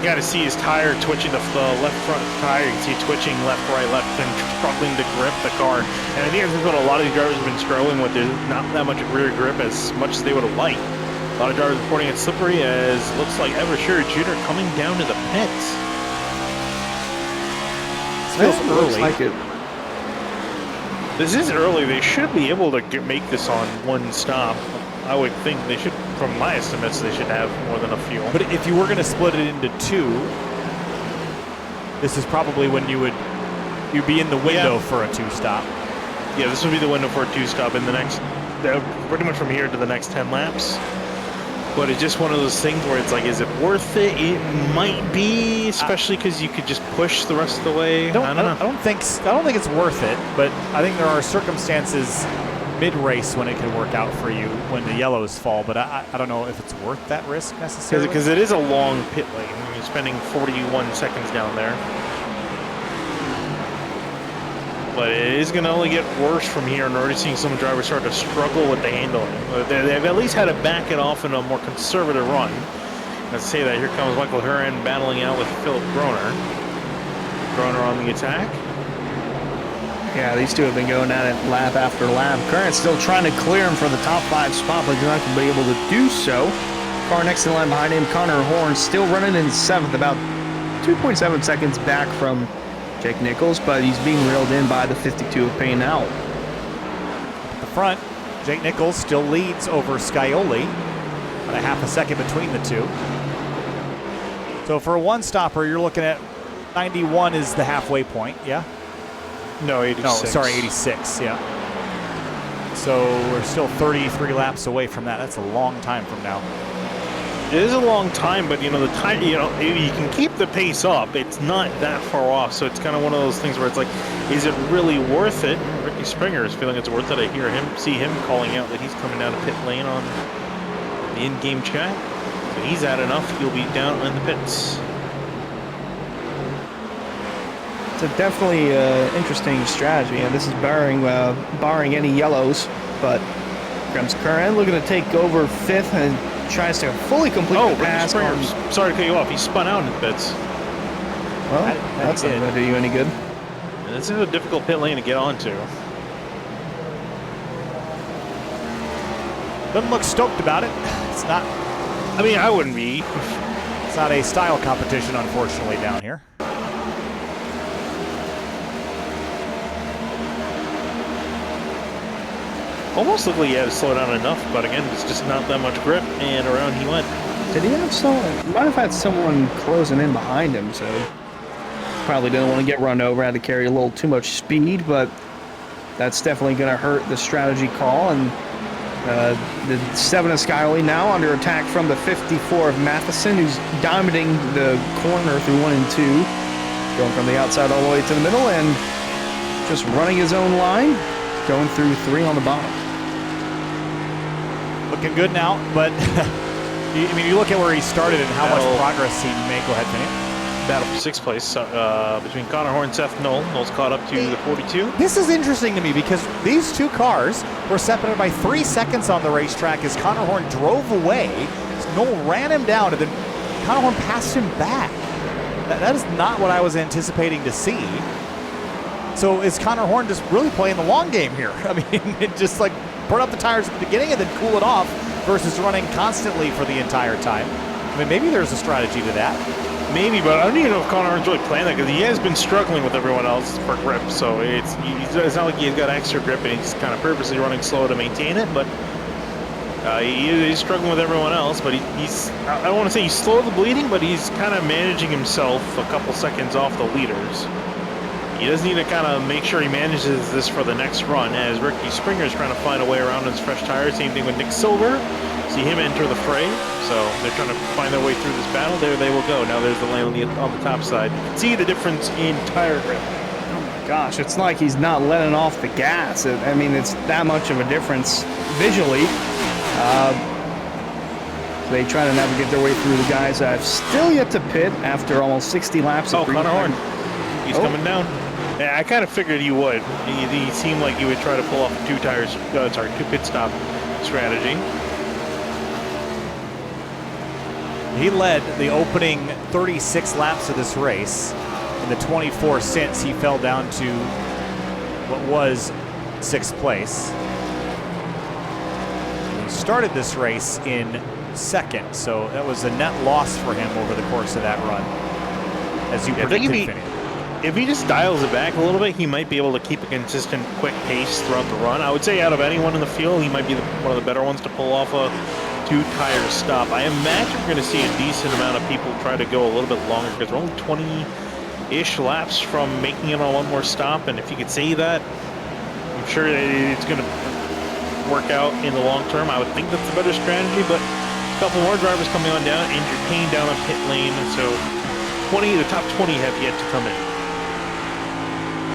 got to see his tire twitching, the left front tire. You can see twitching left, right, left, and struggling to grip the car. And I think this is what a lot of these drivers have been struggling with. There's not that much rear grip as much as they would have liked. A lot of drivers reporting it slippery, as looks like Everett Shearer Jr. coming down to the pits. This feels early. Looks like it. This is early. They should be able to make this on one stop. I would think they should, from my estimates, they should have more than a few. But if you were going to split it into 2, this is probably when you'd be in the window for a 2-stop. Yeah, this would be the window for a 2-stop in the next, pretty much from here to the next 10 laps. But it's just one of those things where it's like, is it worth it? It might be, especially because you could just push the rest of the way. I don't think it's worth it, but I think there are circumstances mid-race when it could work out for you when the yellows fall. But I don't know if it's worth that risk necessarily. Because it is a long pit lane. You're spending 41 seconds down there. But it is going to only get worse from here, and we're already seeing some drivers start to struggle with the handling. They've at least had to back it off in a more conservative run. Let's say that here comes Michael Curran battling out with Philip Groner. Groner on the attack. Yeah, these two have been going at it lap after lap. Curran's still trying to clear him for the top 5 spot, but he's not going to be able to do so. Car next in line behind him, Connor Horn, still running in 7th, about 2.7 seconds back from Jake Nichols, but he's being reeled in by the 52 of Payne out. At the front, Jake Nichols still leads over Scioli, about a half a second between the two. So for a 1-stopper, you're looking at 91 is the halfway point, yeah? No, 86. No, sorry, 86, yeah. So we're still 33 laps away from that. That's a long time from now. It is a long time, but the time, you can keep the pace up. It's not that far off, so it's kind of one of those things where it's like, is it really worth it? Ricky Springer is feeling it's worth it. I see him calling out that he's coming down to pit lane on the in-game chat. So he's had enough. He'll be down in the pits. It's a definitely interesting strategy, and this is barring any yellows. But Grams Curran looking to take over 5th and tries to fully complete the pass. Sorry to cut you off. He spun out in pits. Well, that's not going to do you any good. This is a difficult pit lane to get onto. Doesn't look stoked about it. It's not. I mean, I wouldn't be. It's not a style competition, unfortunately, down here. Almost looked like he had to slow down enough, but again, it's just not that much grip, and around he went. Did he have someone? Might have had someone closing in behind him, so probably didn't want to get run over. Had to carry a little too much speed, but that's definitely going to hurt the strategy call. And the 7 of Skyley now under attack from the 54 of Matheson, who's dominating the corner through 1 and 2, going from the outside all the way to the middle, and just running his own line, going through 3 on the bottom. Looking good now, but I mean, you look at where he started and how much progress he made. Go ahead, Vinny. Battle for 6th place between Connor Horn and Seth Knoll. Knoll's caught up to the 42. This is interesting to me because these two cars were separated by 3 seconds on the racetrack as Connor Horn drove away. Knoll ran him down, and then Connor Horn passed him back. That is not what I was anticipating to see. So is Connor Horn just really playing the long game here? I mean, just like burn up the tires at the beginning and then cool it off versus running constantly for the entire time. I mean, maybe there's a strategy to that. Maybe, but I don't even know if Connor Horn's really playing that because he has been struggling with everyone else for grip. So it's not like he's got extra grip and he's kind of purposely running slow to maintain it. But he's struggling with everyone else. But he's I don't want to say he's slow to the bleeding, but he's kind of managing himself a couple seconds off the leaders. He does need to kind of make sure he manages this for the next run as Ricky Springer is trying to find a way around his fresh tires. Same thing with Nick Silver. See him enter the fray. So they're trying to find their way through this battle. There they will go. Now there's the lane on the top side. You can see the difference in tire grip. Oh my gosh, it's like he's not letting off the gas. I mean, it's that much of a difference visually. They try to navigate their way through the guys that have still yet to pit after almost 60 laps. Oh, Connor Horn. He's coming down. Yeah, I kind of figured he would. He seemed like he would try to pull off a 2 pit stop strategy. He led the opening 36 laps of this race. In the 24 since, he fell down to what was 6th place. He started this race in 2nd, so that was a net loss for him over the course of that run, as you predicted, Vinny. If he just dials it back a little bit, he might be able to keep a consistent, quick pace throughout the run. I would say out of anyone in the field, he might be one of the better ones to pull off a 2-tire stop. I imagine we're going to see a decent amount of people try to go a little bit longer because we're only 20-ish laps from making it on one more stop. And if you could say that, I'm sure it's going to work out in the long term. I would think that's the better strategy, but a couple more drivers coming on down. Andrew Payne down on pit lane. So the top 20 have yet to come in.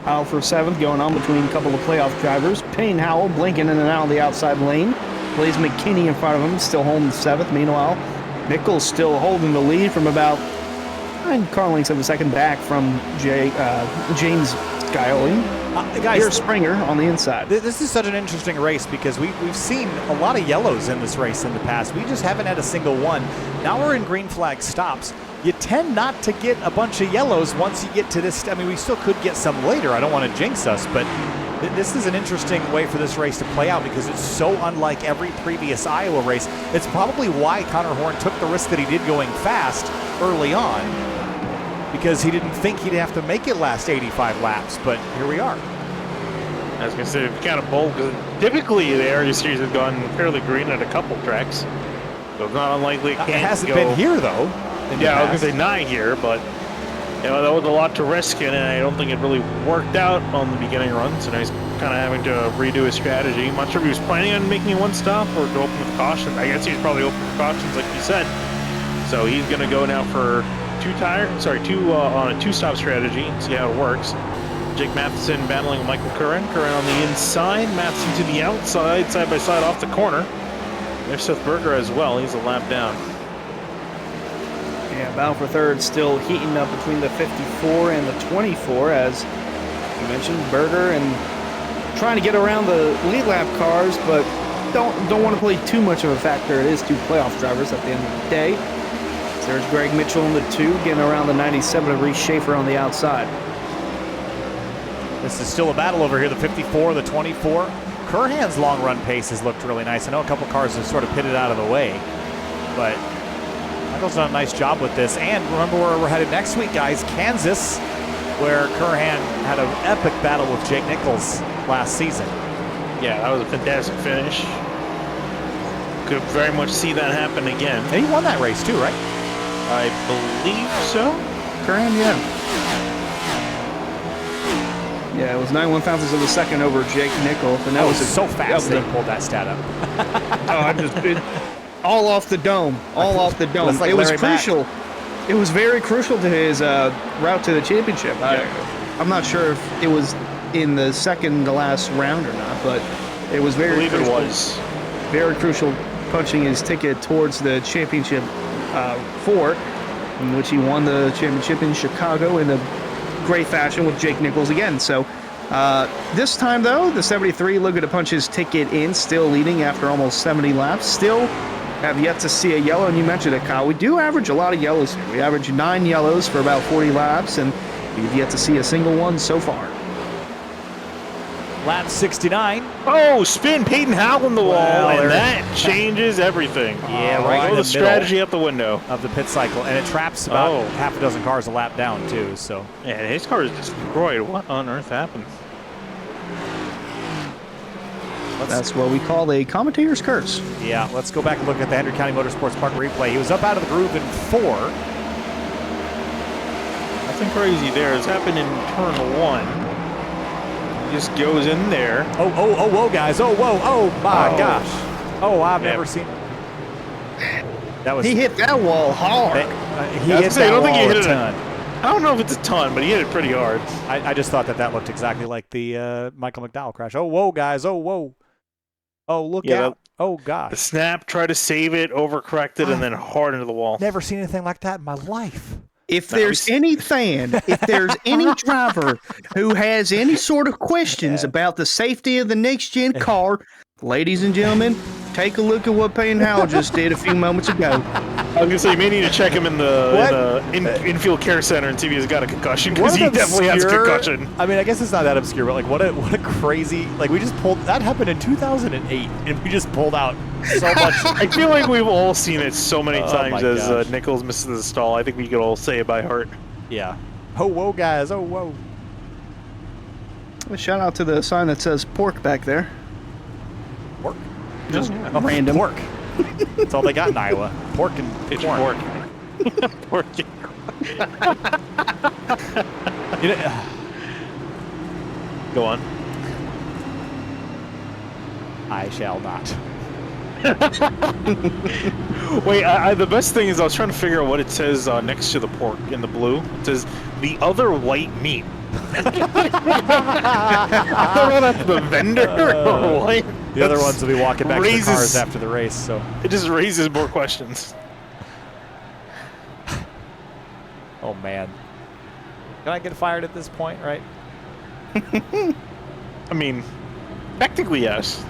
Howell for 7th, going on between a couple of playoff drivers. Payne Howell blinking in and out of the outside lane. Blaze McKinney in front of him, still holding 7th. Meanwhile, Nichols still holding the lead from about 9 car lengths of a second back from James Scioli. Guys, here's Springer on the inside. This is such an interesting race because we've seen a lot of yellows in this race in the past. We just haven't had a single one. Now we're in green flag stops. You tend not to get a bunch of yellows once you get to this. I mean, we still could get some later. I don't want to jinx us, but this is an interesting way for this race to play out because it's so unlike every previous Iowa race. It's probably why Connor Horn took the risk that he did going fast early on, because he didn't think he'd have to make it last 85 laps, but here we are. I was going to say, kind of bold, because typically the area series has gone fairly green at a couple tracks, so it's not unlikely it hasn't been here, though. Yeah, I was going to say not here, but you know, that was a lot to risk, and I don't think it really worked out on the beginning run, so now he's kind of having to redo his strategy. I'm not sure if he was planning on making one stop or to open with caution. I guess he's probably open with cautions, like you said. So he's going to go now for on a 2-stop strategy and see how it works. Jake Matheson battling Michael Curran. Curran on the inside, Matheson to the outside, side by side off the corner. There's Seth Berger as well. He's a lap down. Yeah, battle for third still heating up between the 54 and the 24, as you mentioned, Berger and trying to get around the lead lap cars, but don't want to play too much of a factor. It is two playoff drivers at the end of the day. So there's Greg Mitchell in the 2, getting around the 97 of Reese Schaefer on the outside. This is still a battle over here, the 54, the 24. Curhan's long run pace has looked really nice. I know a couple cars have sort of pitted out of the way, but Michael's done a nice job with this. And remember where we're headed next week, guys, Kansas, where Curhan had an epic battle with Jake Nichols last season. Yeah, that was a fantastic finish. Could very much see that happen again. And he won that race too, right? I believe so. Curran, yeah. Yeah, it was 9 thousandths of a second over Jake Nichols, and that was so fast they pulled that stat up. All off the dome, off the dome. Like it was Larry crucial. It was very crucial to his route to the championship. I'm not sure if it was in the second to last round or not, but it was very I believe crucial. it was. Very crucial, punching his ticket towards the championship 4, in which he won the championship in Chicago in a great fashion with Jake Nichols again. So this time, though, the 73 looking to punch his ticket in, still leading after almost 70 laps. Still have yet to see a yellow, and you mentioned it, Kyle. We do average a lot of yellows here. We average 9 yellows for about 40 laps, and we've yet to see a single one so far. Lap 69. Oh, spin Peyton Howell in the wall, and that changes everything. Yeah, right in the the strategy middle out the window of the pit cycle, and it traps about half a dozen cars a lap down too. So yeah, his car is destroyed. What on earth happened? That's what we call a commentator's curse. Yeah, let's go back and look at the Hendrick County Motorsports Park replay. He was up out of the groove in 4. Nothing crazy there. It's happened in turn 1. He just goes in there. Whoa, guys. Oh, my gosh. Oh, I've never seen. That was. He hit that wall hard. He hit that wall a ton. I don't know if it's a ton, but he hit it pretty hard. I just thought that looked exactly like the Michael McDowell crash. Oh, whoa, guys. Oh, whoa. Oh, look out. Oh, gosh. The snap, tried to save it, overcorrected, and then hard into the wall. Never seen anything like that in my life. If there's any fan, if there's any driver who has any sort of questions about the safety of the next-gen car, ladies and gentlemen, take a look at what Peyton Howell just did a few moments ago. I was going to say, you may need to check him in the infield care center and see if he's got a concussion, because he definitely has a concussion. I mean, I guess it's not that obscure, but like what a crazy, like we just pulled, that happened in 2008, and we just pulled out so much. I feel like we've all seen it so many times as Nichols misses the stall. I think we could all say it by heart. Yeah. Oh, whoa, guys. Oh, whoa. A shout out to the sign that says pork back there. Pork? Just random. Pork. That's all they got in Iowa. Pork and corn. Pork. You know, Go on. I shall not. Wait, the best thing is I was trying to figure out what it says next to the pork in the blue. It says the other white meat. I don't know if that's the vendor or what. The other ones will be walking back to the cars after the race, so it just raises more questions. Oh man, can I get fired at this point, right? I mean, technically yes.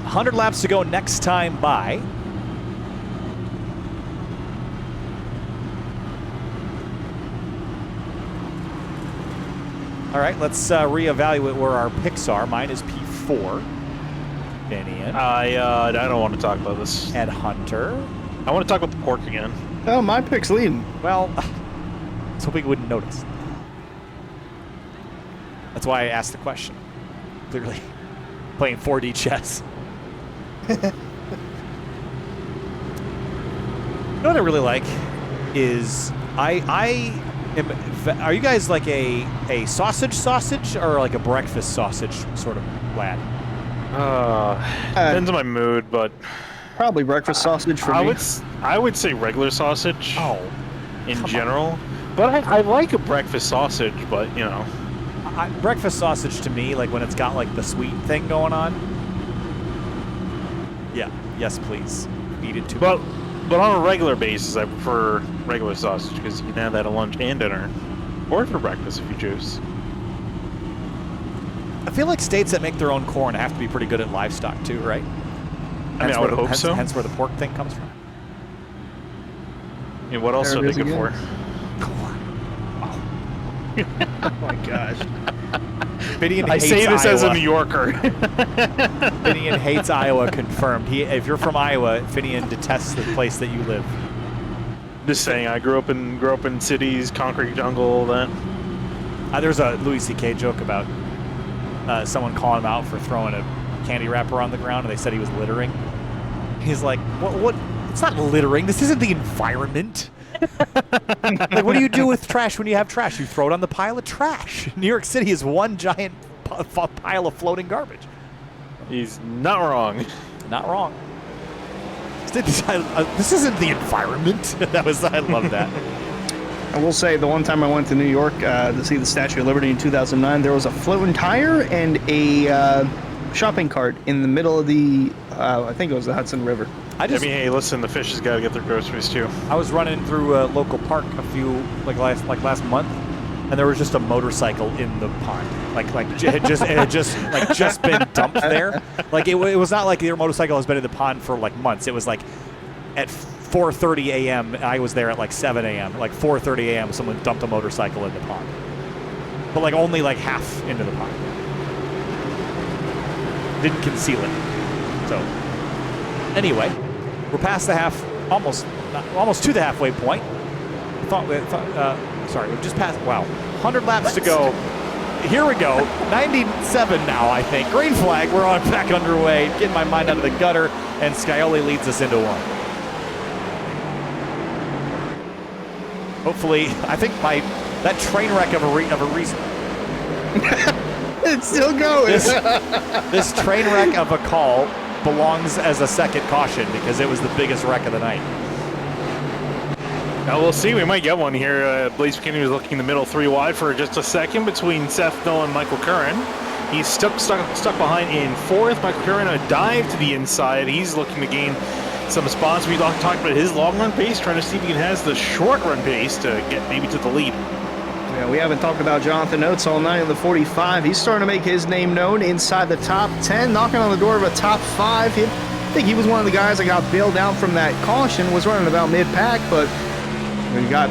100 laps to go next time by. All right, let's reevaluate where our picks are. Mine is P4. Finian. I don't want to talk about this. And Hunter. I want to talk about the pork again. Oh, my pick's leading. Well, I was hoping you wouldn't notice. That's why I asked the question. Clearly, playing 4D chess. You know what I really like is are you guys like a sausage or like a breakfast sausage sort of lad? Depends on my mood, but probably breakfast sausage for me. I would say regular sausage. Oh, in general, but I like a breakfast sausage, but you know, breakfast sausage to me, like when it's got like the sweet thing going on. Yeah. Yes, please. Eat it too. But But on a regular basis, I prefer regular sausage because you can have that at lunch and dinner, or for breakfast if you choose. I feel like states that make their own corn have to be pretty good at livestock too, right? I mean, I would hope so. Hence where the pork thing comes from. I mean, what else There are it they is good again. for? Oh my gosh. Finian I hates say this as a Iowa. New Yorker. Finian hates Iowa, confirmed. If you're from Iowa, Finian detests the place that you live. Just saying, I grew up in cities, concrete jungle, all that. There's a Louis C.K. joke about someone calling him out for throwing a candy wrapper on the ground, and they said he was littering. He's like, what? It's not littering. This isn't the environment. Like, what do you do with trash when you have trash? You throw it on the pile of trash. New York City is one giant pile of floating garbage. He's not wrong. Not wrong. This isn't the environment. I love that. I will say, the one time I went to New York to see the Statue of Liberty in 2009, there was a floating tire and a shopping cart in the middle of the, I think it was the Hudson River. I mean, hey, listen, the fish has got to get their groceries too. I was running through a local park last month, and there was just a motorcycle in the pond. It had just been dumped there. Like it was not like their motorcycle has been in the pond for like months. It was like at 4:30 a.m. I was there at like 7 a.m. Like 4:30 a.m. someone dumped a motorcycle in the pond, but like only like half into the pond. Didn't conceal it. So anyway, we're past the half, almost to the halfway point. We've just passed. Wow, 100 laps to go. Here we go. 97 now, I think. Green flag. We're on back underway. Getting my mind out of the gutter, and Scioli leads us into one. Hopefully, I think that train wreck of a reason. It's still going. This train wreck of a call belongs as a second caution because it was the biggest wreck of the night. Now we'll see. We might get one here. Blaze McKinney was looking the middle 3 wide for just a second between Seth Noel and Michael Curran. He's stuck behind in 4th. Michael Curran a dive to the inside. He's looking to gain some spots. We talked about his long run pace, trying to see if he has the short run pace to get maybe to the lead. Yeah, we haven't talked about Jonathan Oates all night in the 45. He's starting to make his name known inside the top 10, knocking on the door of a top 5. I think he was one of the guys that got bailed out from that caution, was running about mid-pack, but he got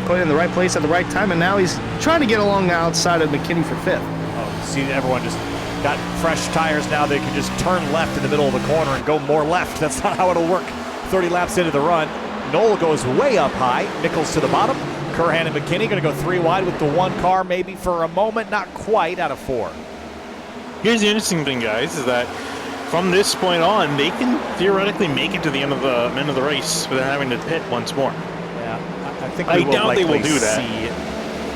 put in the right place at the right time, and now he's trying to get along the outside of McKinney for 5th. Oh, see, everyone just got fresh tires now. They can just turn left in the middle of the corner and go more left. That's not how it'll work. 30 laps into the run. Noel goes way up high. Nichols to the bottom. Curran and McKinney going to go 3 wide with the 1 car maybe for a moment. Not quite out of 4. Here's the interesting thing, guys, is that from this point on, they can theoretically make it to the end of the race without having to pit once more. Yeah, I think I doubt they will do that.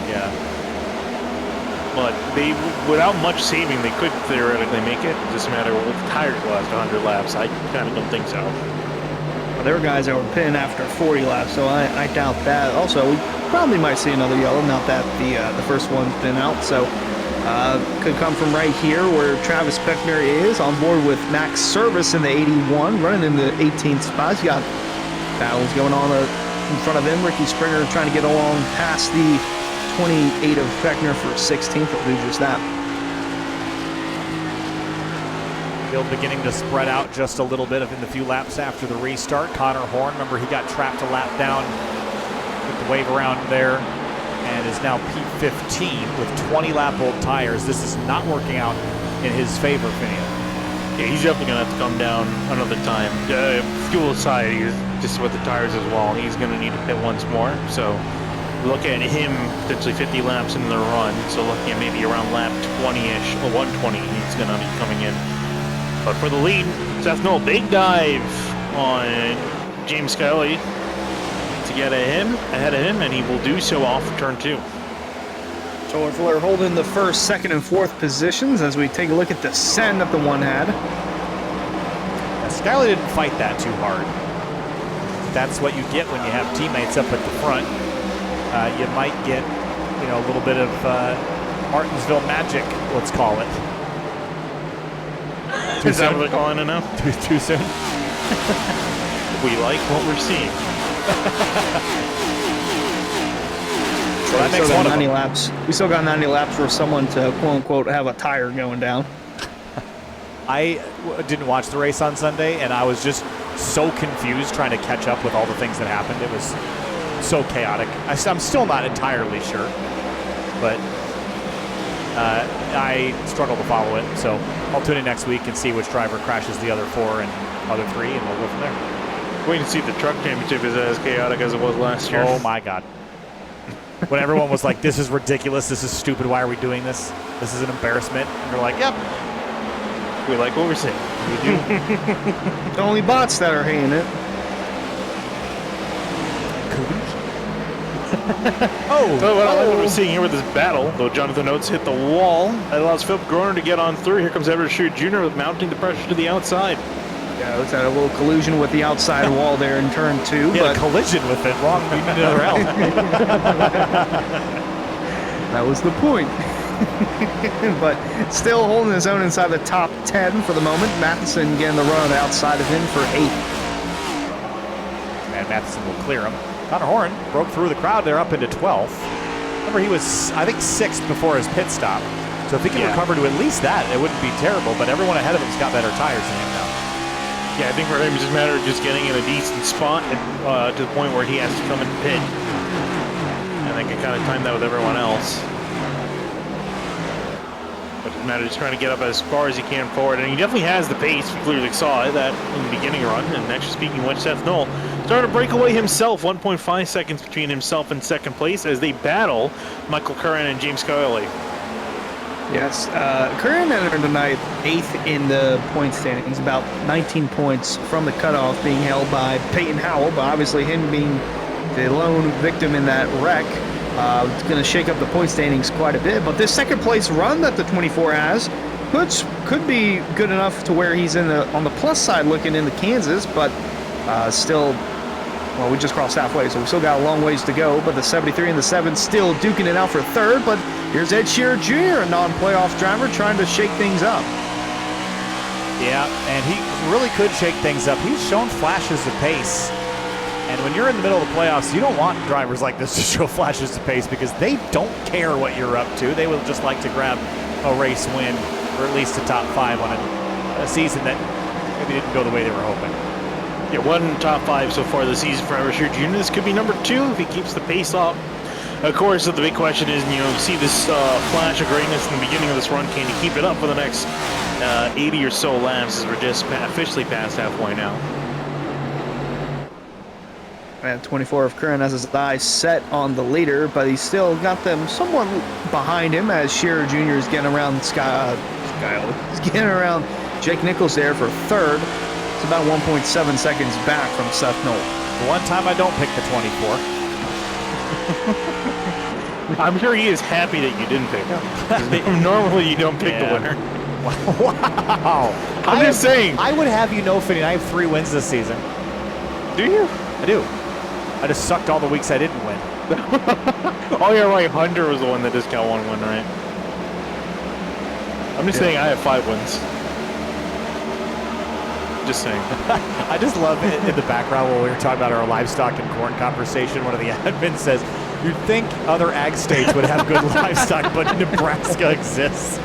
Yeah. But they, without much saving, they could theoretically make it. Just a matter of if tires last 100 laps. I kind of don't think so. Well, there were guys that were pitting after 40 laps, so I doubt that. Also, we probably might see another yellow, not that the first one's been out. So could come from right here where Travis Beckner is on board with Max Service in the 81, running in the 18th spot. He's got battles going on in front of him. Ricky Springer trying to get along past the 28 of Beckner for 16th. He'll do just that. Field beginning to spread out just a little bit in the few laps after the restart. Connor Horn, remember he got trapped a lap down with the wave around there and is now P15 with 20 lap old tires. This is not working out in his favor, Finian. Yeah, he's definitely going to have to come down another time. Fuel side, just with the tires as well. He's going to need to pit once more. So look at him potentially 50 laps into the run. So looking at maybe around lap 20-ish or 120, he's going to be coming in. But for the lead, Seth Noel, big dive on James Scioli to get ahead of him, and he will do so off turn 2. So if we're holding the 1st, 2nd, and 4th positions as we take a look at the send that the one had. Scioli didn't fight that too hard. That's what you get when you have teammates up at the front. You might get, a little bit of Martinsville magic, let's call it. Is that what they're calling it now? Too soon? We like what we're seeing. So that we makes still got one of 90 them. laps. We still got 90 laps for someone to quote unquote have a tire going down. I didn't watch the race on Sunday, and I was just so confused trying to catch up with all the things that happened. It was so chaotic. I'm still not entirely sure, but I struggle to follow it. So I'll tune in next week and see which driver crashes the other 4 and other 3, and we'll go from there. Wait to see if the truck championship is as chaotic as it was last year. Oh my God. When everyone was like, this is ridiculous, this is stupid, why are we doing this? This is an embarrassment. And you're like, yep. We like what we're seeing. We do. The only bots that are hating it. So what I like what we're seeing here with this battle, though Jonathan Oates hit the wall, that allows Philip Groner to get on through. Here comes Everett Shear Jr. with mounting the pressure to the outside. Yeah, it's had a little collusion with the outside wall there in turn 2. Yeah, But a collision with it. Wrong. You need another L. that was the point. But still holding his own inside the top 10 for the moment. Matheson getting the run on the outside of him for 8th. And Matheson will clear him. Connor Horn broke through the crowd there up into 12th. Remember, he was, I think, 6th before his pit stop. So if he can recover to at least that, it wouldn't be terrible. But everyone ahead of him's got better tires than him now. Yeah, I think for him it's just a matter of just getting in a decent spot and, to the point where he has to come and pit. And they can kind of time that with everyone else. But it's a matter of just trying to get up as far as he can forward. And he definitely has the pace. We clearly saw that in the beginning run. And actually speaking with Seth Knoll, started to break away himself. 1.5 seconds between himself and second place as they battle Michael Curran and James Scully. Yes, Curran entered tonight 8th in the point standings, about 19 points from the cutoff, being held by Peyton Howell, but obviously him being the lone victim in that wreck, it's going to shake up the point standings quite a bit. But this second place run that the 24 has could be good enough to where he's on the plus side looking into Kansas, but still, well, we just crossed halfway, so we still got a long ways to go. But the 73 and the 7 still duking it out for 3rd, but here's Ed Shearer Jr., a non-playoff driver, trying to shake things up. Yeah, and he really could shake things up. He's shown flashes of pace. And when you're in the middle of the playoffs, you don't want drivers like this to show flashes of pace because they don't care what you're up to. They will just like to grab a race win or at least a top 5 on a season that maybe didn't go the way they were hoping. Yeah, 1 top 5 so far this season for Everett Shear Jr. This could be number 2 if he keeps the pace up. Of course, the big question is, you see this flash of greatness in the beginning of this run. Can he keep it up for the next 80 or so laps as we're just officially past halfway now? And 24 of Curran has his eyes set on the leader, but he's still got them somewhat behind him as Shearer Jr. is getting around He's getting around Jake Nichols there for 3rd. It's about 1.7 seconds back from Seth Knoll. The one time I don't pick the 24. I'm sure he is happy that you didn't pick him. Normally you don't pick the winner. Wow. I'm just saying. I would have you know, Finney, I have 3 wins this season. Do you? I do. I just sucked all the weeks I didn't win. Oh, yeah, right. Hunter was the one that just got 1 win, right? I'm just saying I have 5 wins. Just saying. I just love it in the background when we were talking about our livestock and corn conversation. One of the admins says, you'd think other ag states would have good livestock, but Nebraska exists.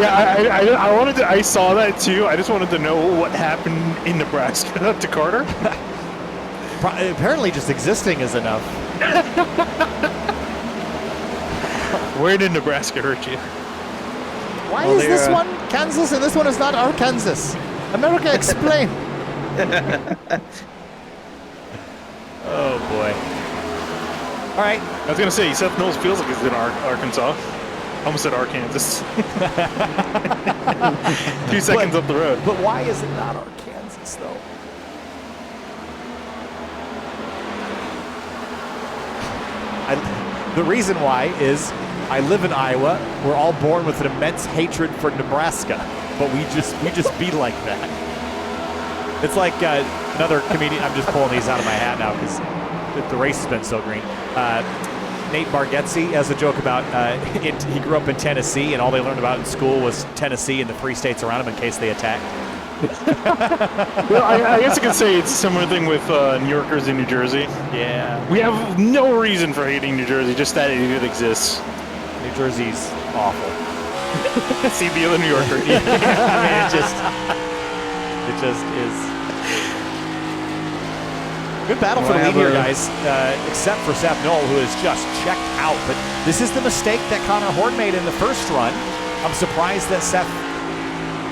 Yeah, I saw that too. I just wanted to know what happened in Nebraska to Carter. Apparently just existing is enough. Where did Nebraska hurt you? Why is this one Kansas and this one is not Arkansas? America, explain. Oh, boy. All right. I was going to say, Seth Knowles feels like he's in Arkansas. Almost said Arkansas. 2 seconds up the road. But why is it not Arkansas, though? The reason why is I live in Iowa. We're all born with an immense hatred for Nebraska, but we just be like that. It's like another comedian. I'm just pulling these out of my hat now because the race has been so green. Nate Bargatze has a joke about he grew up in Tennessee and all they learned about in school was Tennessee and the 3 states around him in case they attacked. Well, I guess I could say it's a similar thing with New Yorkers in New Jersey. Yeah. We have no reason for hating New Jersey, just that it exists. New Jersey's awful. See the other New Yorker. I mean, it just is. Good battle for the lead here, guys, except for Seth Knoll, who is just checked out. But this is the mistake that Connor Horn made in the first run. I'm surprised that Seth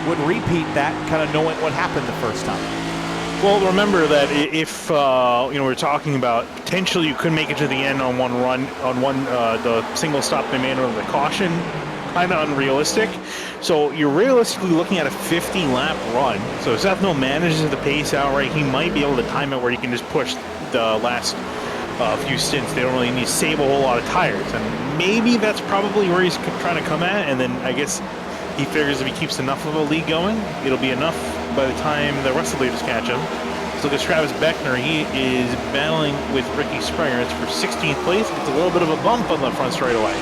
would repeat that, kind of knowing what happened the first time. Well, remember that if we're talking about potentially you could make it to the end on one run, the single stop they made on the caution, kind of unrealistic. So you're realistically looking at a 50-lap run. So if Seth Knoll manages the pace outright, he might be able to time it where he can just push the last few stints. They don't really need to save a whole lot of tires, and maybe that's probably where he's trying to come at. And then I guess he figures if he keeps enough of a lead going, it'll be enough by the time the rest of the leaders catch him. So look at Travis Beckner. He is battling with Ricky Springer. It's for 16th place. It's a little bit of a bump on the front straightaway.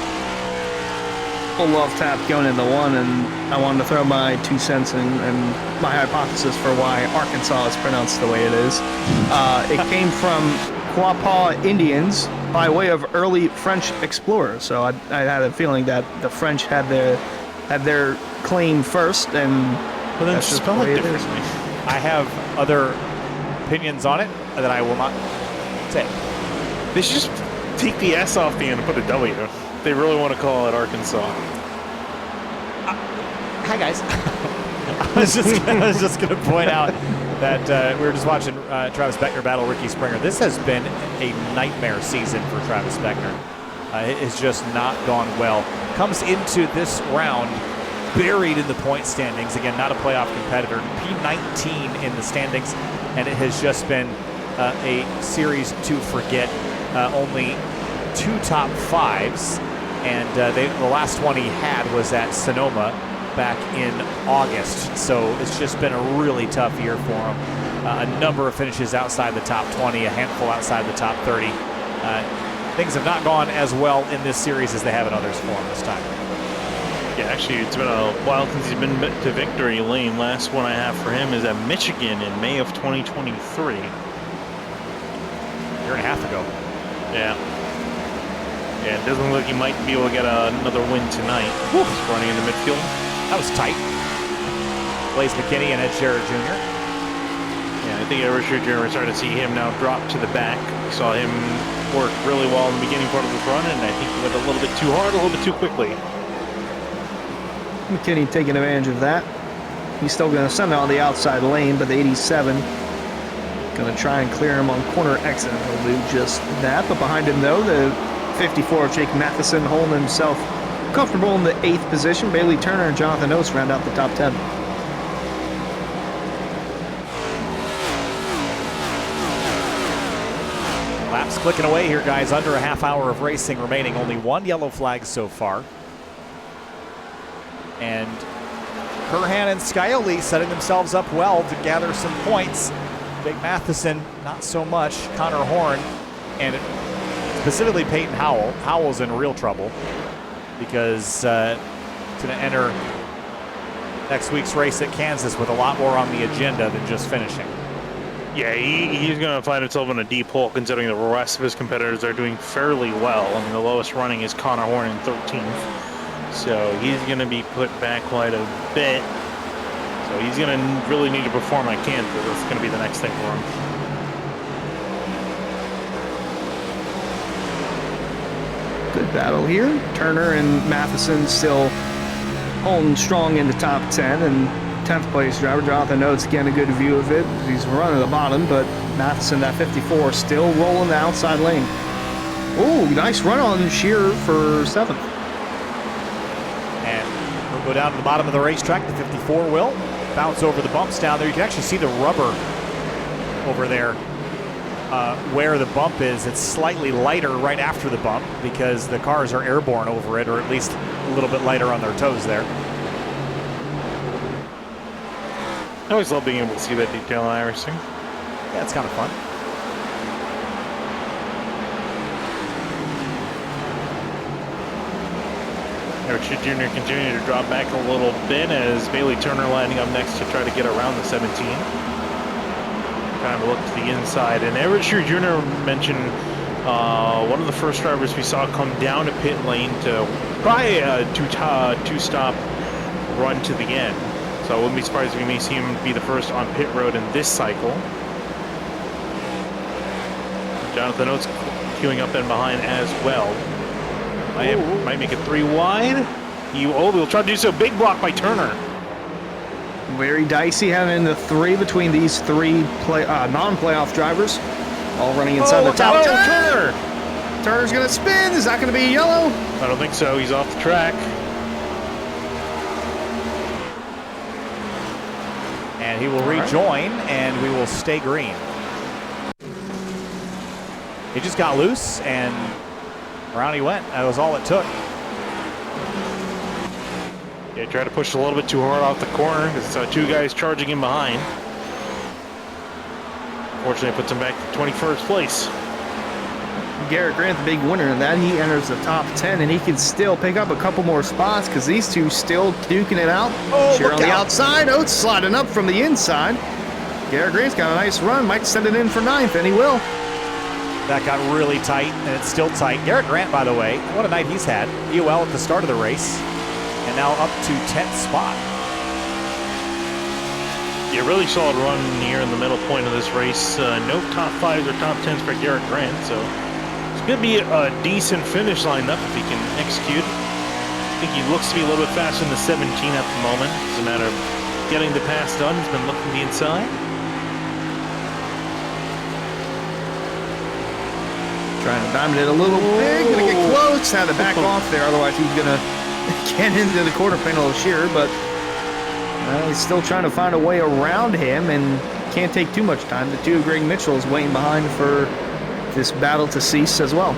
Full love tap going into one, and I wanted to throw my 2 cents in and my hypothesis for why Arkansas is pronounced the way it is. It came from Quapaw Indians by way of early French explorers. So I had a feeling that the French had their claim first, and But then that's just the spell way it it is. differently. I have other opinions on it that I will not say. They should just take the S off the end and put a W. They really want to call it Arkansas. Hi, guys. I was just going to point out that we were just watching Travis Beckner battle Ricky Springer. This has been a nightmare season for Travis Beckner. It has just not gone well. Comes into this round buried in the point standings. Again, not a playoff competitor. P19 in the standings, and it has just been a series to forget. Only 2 top 5s, and the last one he had was at Sonoma back in August. So it's just been a really tough year for him. A number of finishes outside the top 20, a handful outside the top 30. Things have not gone as well in this series as they have in others for him this time. Yeah, actually, it's been a while since he's been to victory lane. Last one I have for him is at Michigan in May of 2023. A year and a half ago. Yeah. Yeah, it doesn't look like he might be able to get another win tonight. He's running in the midfield. That was tight. Blaze McKinney and Ed Sherrod Jr. Yeah, I think Ed Sherrod Jr. We're starting to see him now drop to the back. We saw him work really well in the beginning part of the run, and I think he went a little bit too hard, a little bit too quickly. McKinney taking advantage of that. He's still going to send it on the outside lane, but the 87 going to try and clear him on corner exit. He'll do just that. But behind him, though, the 54 of Jake Matheson holding himself comfortable in the 8th position. Bailey Turner and Jonathan Oates round out the top 10. Laps clicking away here, guys. Under a half hour of racing remaining. Only 1 yellow flag so far. And Kurhan and Scioli setting themselves up well to gather some points. Jake Matheson, not so much. Connor Horn, and specifically Peyton Howell. Howell's in real trouble because he's going to enter next week's race at Kansas with a lot more on the agenda than just finishing. Yeah, he's going to find himself in a deep hole considering the rest of his competitors are doing fairly well. I mean, the lowest running is Connor Horn in 13th. So he's going to be put back quite a bit. So he's going to really need to perform at Kansas. That's going to be the next thing for him. Good battle here. Turner and Matheson still holding strong in the top 10, and 10th place driver Jonathan Oates getting a good view of it. He's running the bottom, but Matheson, that 54, still rolling the outside lane. Oh, nice run on Shearer for 7th. And we'll go down to the bottom of the racetrack. The 54 will bounce over the bumps down there. You can actually see the rubber over there where the bump is. It's slightly lighter right after the bump because the cars are airborne over it, or at least a little bit lighter on their toes there. I always love being able to see that detail in iRacing. Yeah, it's kind of fun. Richard Jr. continuing to drop back a little bit as Bailey Turner lining up next to try to get around the 17. Kind of look to the inside. And Richard Jr. mentioned one of the first drivers we saw come down to pit lane to try a two-stop run to the end. So I wouldn't be surprised if we may see him be the first on pit road in this cycle. Jonathan Oates queuing up and behind as well. Might make it 3 wide. We'll try to do so. Big block by Turner. Very dicey having the 3 between these 3 non-playoff drivers, all running inside the top 10. Turner! Turner's going to spin. Is that going to be yellow? I don't think so. He's off the track. And he will rejoin, and we will stay green. He just got loose, and around he went. That was all it took. Yeah, tried to push a little bit too hard off the corner. It's 2 guys charging in behind. Fortunately, it puts him back to 21st place. Garrett Grant, the big winner in that. He enters the top 10, and he can still pick up a couple more spots because these 2 still duking it out. Shearer on the outside. Oates sliding up from the inside. Garrett Grant's got a nice run. Might send it in for 9th, and he will. That got really tight, and it's still tight. Garrett Grant, by the way, what a night he's had. UL at the start of the race, and now up to 10th spot. Yeah, really solid run here in the middle point of this race. No top 5s or top 10s for Garrett Grant, so it's going to be a decent finish lined up if he can execute. I think he looks to be a little bit faster than the 17 at the moment. It's a matter of getting the pass done. He's been looking the inside. Trying to diamond it a little bit. Going to get close. Had to back off there. Otherwise, he's going to get into the quarter panel of Shearer. But he's still trying to find a way around him and can't take too much time. The 2 of Greg Mitchell is waiting behind for this battle to cease as well.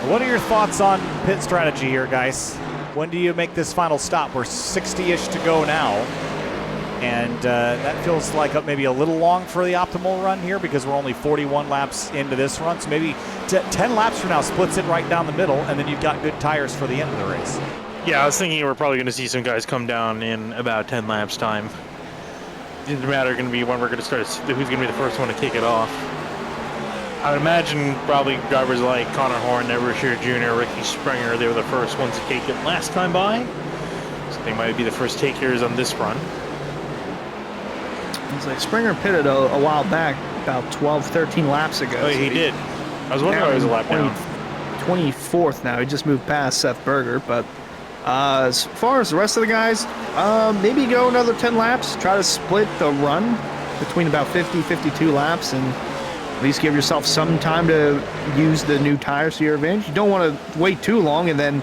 What are your thoughts on pit strategy here, guys? When do you make this final stop? We're 60-ish to go now, and that feels like maybe a little long for the optimal run here because we're only 41 laps into this run. So maybe 10 laps from now splits it right down the middle, and then you've got good tires for the end of the race. Yeah, I was thinking we're probably going to see some guys come down in about 10 laps time. It's a matter going to be when we're going to start, who's going to be the first one to kick it off. I would imagine probably drivers like Connor Horn, Everett Shearer Jr., Ricky Springer, they were the first ones to take it last time by. So they might be the first takers on this run. It's like Springer pitted a while back, about 12, 13 laps ago. Oh, he did. I was wondering why he was a lap down. 24th now. He just moved past Seth Berger. But as far as the rest of the guys, maybe go another 10 laps. Try to split the run between about 50, 52 laps and at least give yourself some time to use the new tires to your advantage. You don't want to wait too long and then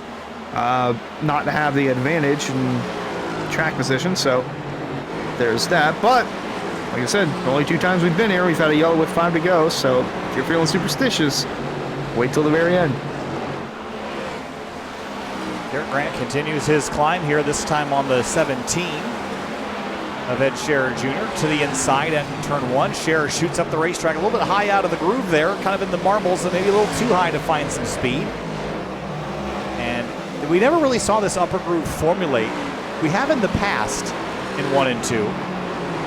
not have the advantage in track position. So there's that. But like I said, the only 2 times we've been here, we've had a yellow with 5 to go. So if you're feeling superstitious, wait till the very end. Garrett Grant continues his climb here, this time on the 17 of Ed Shearer Jr. to the inside and turn 1. Shearer shoots up the racetrack a little bit high out of the groove there, kind of in the marbles and maybe a little too high to find some speed. And we never really saw this upper groove formulate. We have in the past in 1 and 2,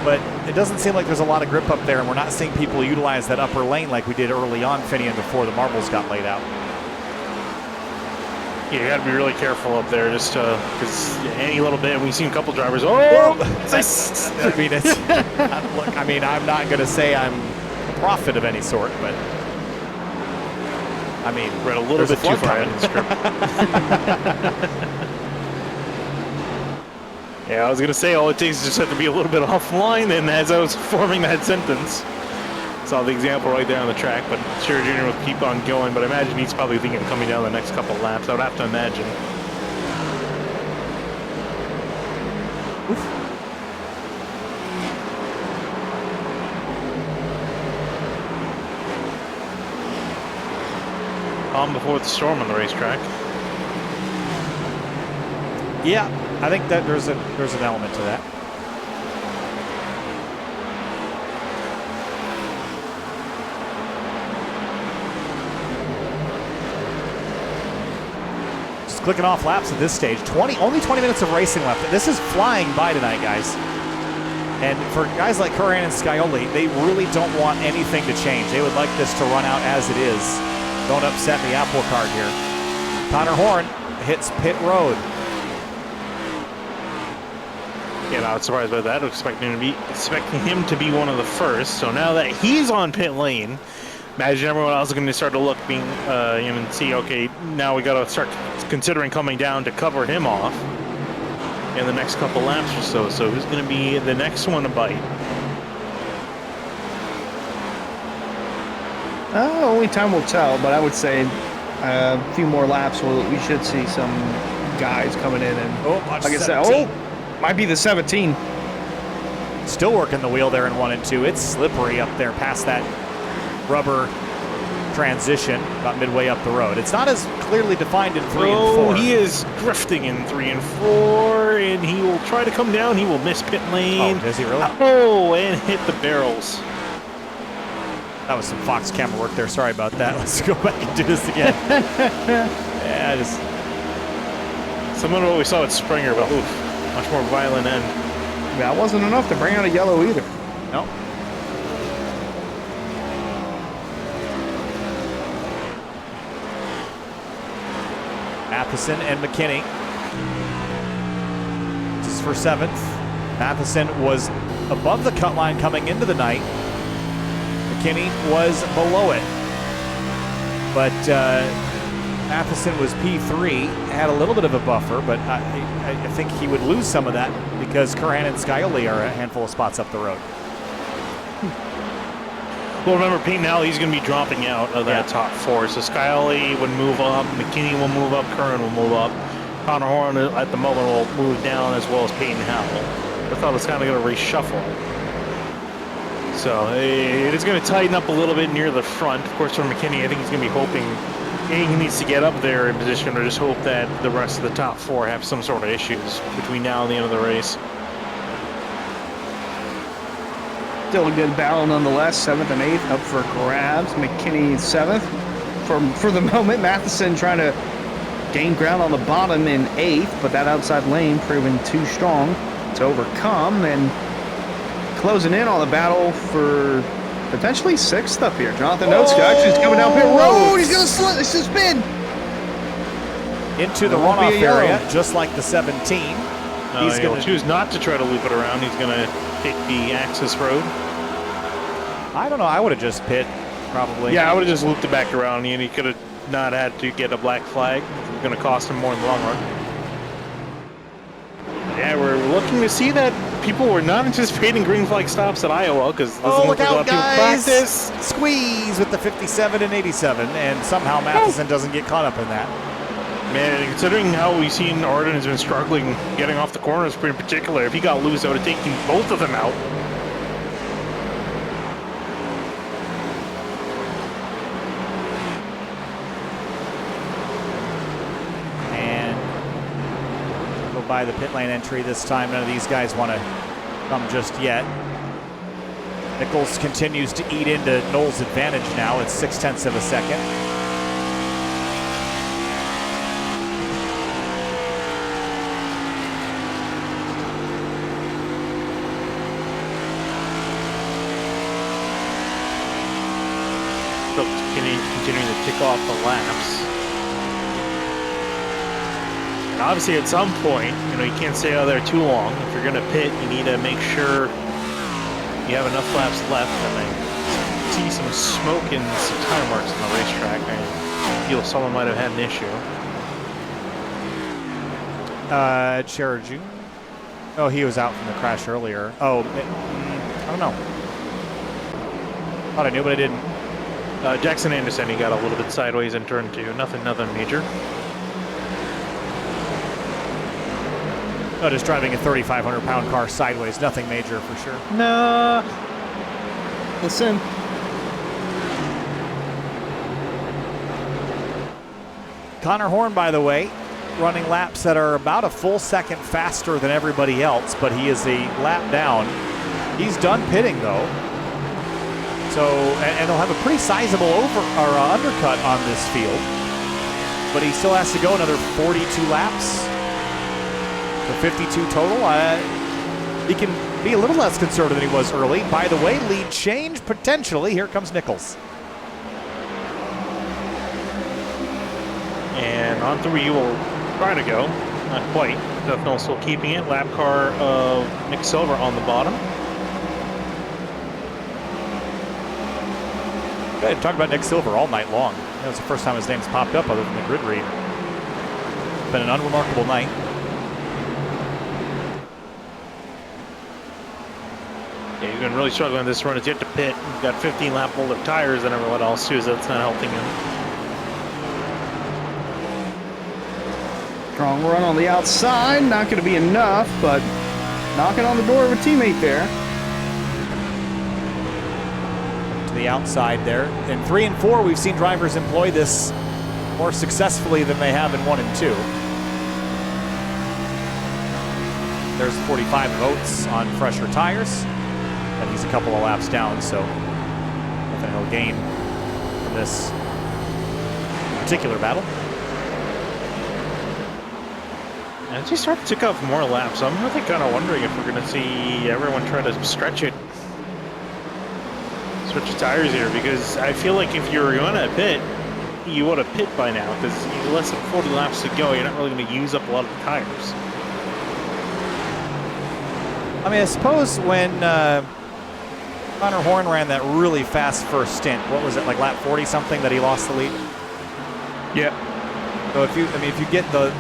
but it doesn't seem like there's a lot of grip up there, and we're not seeing people utilize that upper lane like we did early on, Finian, before the marbles got laid out. Yeah, you got to be really careful up there, just because any little bit. We've seen a couple drivers. Oh, I mean, it's, look. I mean, I'm not going to say I'm a prophet of any sort, but I mean, read a little bit too far in the script. Yeah, I was going to say all it takes is just have to be a little bit offline. And as I was forming that sentence, saw the example right there on the track, but Shearer Jr. will keep on going, but I imagine he's probably thinking of coming down the next couple laps. I would have to imagine. Oof. Calm before the storm on the racetrack. Yeah, I think that there's an element to that. clicking off laps at this stage. Only 20 minutes of racing left. This is flying by tonight, guys. And for guys like Curran and Scioli, they really don't want anything to change. They would like this to run out as it is. Don't upset the apple cart here. Connor Horn hits pit road. Yeah, not surprised by that. Expecting him to be one of the first. So now that he's on pit lane, imagine everyone else is going to start to look and see, okay, now we got to start considering coming down to cover him off in the next couple laps or so. So who's going to be the next one to bite? Only time will tell, but I would say a few more laps, we should see some guys coming in. And Watch like I 17. said, might be the 17. Still working the wheel there in 1 and 2. It's slippery up there past that rubber transition about midway up the road. It's not as clearly defined in 3 and 4. He is drifting in 3 and 4, and he will try to come down. He will miss pit lane. Oh, does he really? Oh, and hit the barrels. That was some Fox camera work there. Sorry about that. Let's go back and do this again. Yeah, just Similar to what we saw with Springer, but oof, much more violent end. That wasn't enough to bring out a yellow either. no. Matheson and McKinney. This is for 7th. Matheson was above the cut line coming into the night. McKinney was below it. But Matheson was P3, had a little bit of a buffer, but I think he would lose some of that because Curran and Scioli are a handful of spots up the road. Well, remember, Peyton Alley's going to be dropping out of that top 4. So Scioli would move up, McKinney will move up, Curran will move up. Connor Horn at the moment will move down, as well as Peyton Howell. I thought it was kind of going to reshuffle. So it is going to tighten up a little bit near the front. Of course, for McKinney, I think he's going to be hoping he needs to get up there in position, or just hope that the rest of the top 4 have some sort of issues between now and the end of the race. Still a good battle nonetheless. 7th and 8th up for grabs. McKinney 7th. For the moment, Matheson trying to gain ground on the bottom in 8th, but that outside lane proving too strong to overcome. And closing in on the battle for potentially 6th up here. Jonathan Notes actually is coming down pit road. He's going to spin Into the runoff area, just like the 17. He's going to choose not to try to loop it around. He's going to take the access road. I don't know. I would have just pit, probably. Yeah, I would have just looped it back around, and he could have not had to get a black flag. It's going to cost him more in the long run. Yeah, we're looking to see that people were not anticipating green flag stops at Iowa because look out, guys! Practice. Squeeze with the 57 and 87, and somehow Matheson doesn't get caught up in that. Man, considering how we've seen Arden has been struggling getting off the corners in particular, if he got loose, I would have taken both of them out. And go by the pit lane entry this time. None of these guys want to come just yet. Nichols continues to eat into Knowles' advantage now. It's 0.6 of a second. Continuing to tick off the laps. And obviously at some point, you can't stay out there too long. If you're going to pit, you need to make sure you have enough laps left. And I see some smoke and some tire marks on the racetrack. I feel someone might have had an issue. Cherajun? Oh, he was out from the crash earlier. Oh, I don't know. Thought I knew, but I didn't. Jackson Anderson, he got a little bit sideways in turn 2. Nothing major. Oh, just driving a 3,500-pound car sideways. Nothing major for sure. Nah. Listen. Connor Horn, by the way, running laps that are about a full second faster than everybody else, but he is a lap down. He's done pitting, though. So, and they'll have a pretty sizable undercut on this field. but he still has to go another 42 laps for 52 total. He can be a little less conservative than he was early. By the way, lead change potentially. Here comes Nichols. And on 3 will try to go. Not quite. Duffnell still keeping it. Lap car of Nick Silver on the bottom. Go ahead and talk about Nick Silver all night long. That was the first time his name's popped up other than the grid read. It's been an unremarkable night. Yeah, he's been really struggling this run. He's yet to pit. He's got 15 lap older tires than everyone else too, so that's not helping him. Strong run on the outside, not going to be enough, but knocking on the door of a teammate there. To the outside there. In 3 and 4, we've seen drivers employ this more successfully than they have in 1 and 2. There's 45 votes on fresher tires, and he's a couple of laps down, so I think he'll gain from this particular battle. As you start to tick off more laps, I'm really kind of wondering if we're going to see everyone try to stretch the tires here, because I feel like if you're going to pit, you want to pit by now, because less than 40 laps to go, you're not really going to use up a lot of the tires. I mean, I suppose when Connor Horn ran that really fast first stint, what was it, like lap 40 something that he lost the lead? Yeah. So if you get the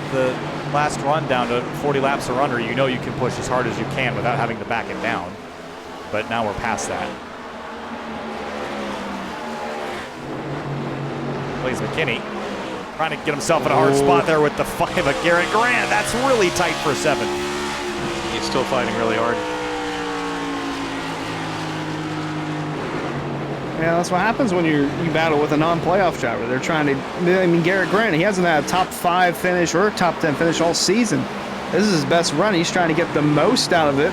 last run down to 40 laps or under, you know you can push as hard as you can without having to back it down. But now we're past that. Plays McKinney, trying to get himself in a hard spot there with the 5 of Garrett Grant. That's really tight for 7. He's still fighting really hard. Yeah, that's what happens when you battle with a non-playoff driver. They're trying to, I mean, Garrett Grant, he hasn't had a top 5 finish or a top 10 finish all season. This is his best run. He's trying to get the most out of it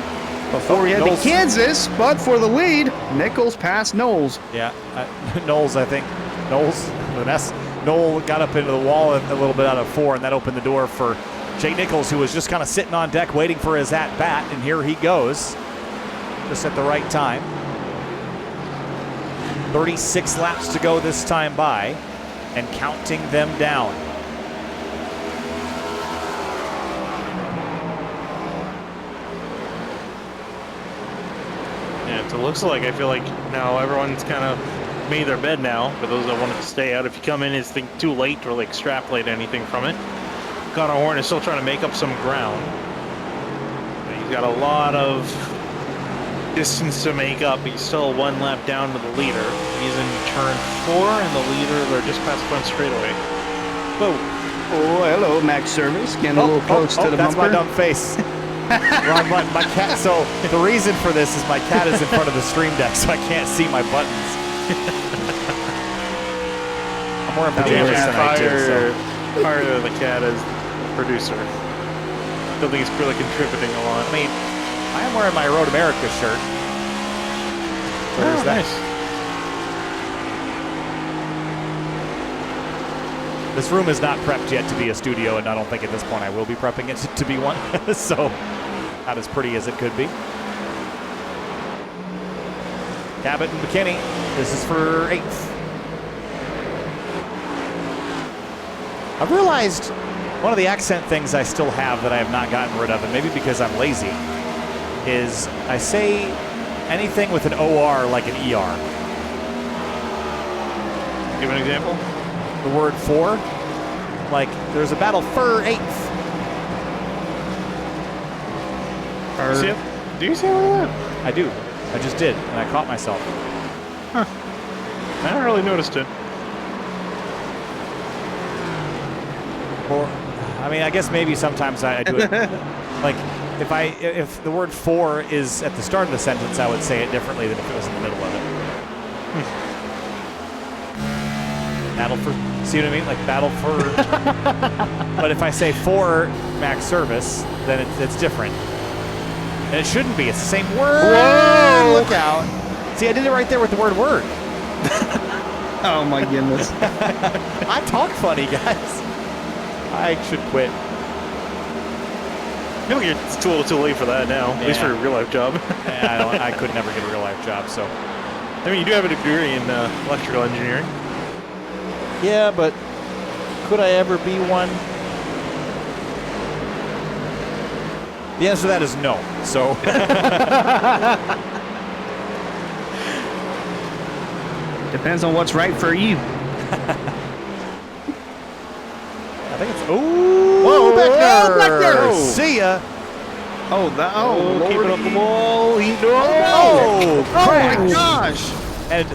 before he had to Kansas, but for the lead, Nichols passed Knowles. Yeah, Knowles, I think. Knowles with an S. Knoll got up into the wall a little bit out of 4, and that opened the door for Jake Nichols, who was just kind of sitting on deck waiting for his at-bat, and here he goes, just at the right time. 36 laps to go this time by, and counting them down. Yeah, it looks like, I feel like now everyone's kind of made their bed now, for those that wanted to stay out. If you come in and think too late to really extrapolate anything from it. Connor Horn is still trying to make up some ground. But he's got a lot of distance to make up. He's still 1 lap down to the leader. He's in turn 4, and the leader, they're just past front straightaway. Whoa. Oh, hello, Max Service. Getting a little close to the that's bumper. my dumb face. Wrong button. My cat. So the reason for this is my cat is in front of the stream deck, so I can't see my buttons. I'm wearing pajamas tonight too. So. Fire the cat as producer. Don't think he's really contributing a lot. I mean, I am wearing my Road America shirt. So there's that. Nice. This room is not prepped yet to be a studio, and I don't think at this point I will be prepping it to be one. So, not as pretty as it could be. Cabot and McKinney, this is for 8th. I've realized one of the accent things I still have that I have not gotten rid of, and maybe because I'm lazy, is I say anything with an OR like an ER. Give an example. The word for, like there's a battle for 8th. Do you say it like that? I do. I just did, and I caught myself. Huh. I haven't really noticed it. Or, I mean, I guess maybe sometimes I do it. Like, if the word for is at the start of the sentence, I would say it differently than if it was in the middle of it. Battle for, see what I mean? Like battle for, but if I say for Max Service, then it's different. And it shouldn't be, it's the same word. Whoa! Look out. See, I did it right there with the word Oh my goodness. I talk funny, guys. I should quit. I feel like it's a little too late for that now, at least for a real-life job. I could never get a real-life job, so. I mean, you do have a degree in electrical engineering. Yeah, but could I ever be one? The answer to that is no, so. Depends on what's right for you. I think it's. Ooh! Whoa, Beckner! Beckner! See ya! Oh, Keep it up the wall. Oh, Oh my crash. gosh! And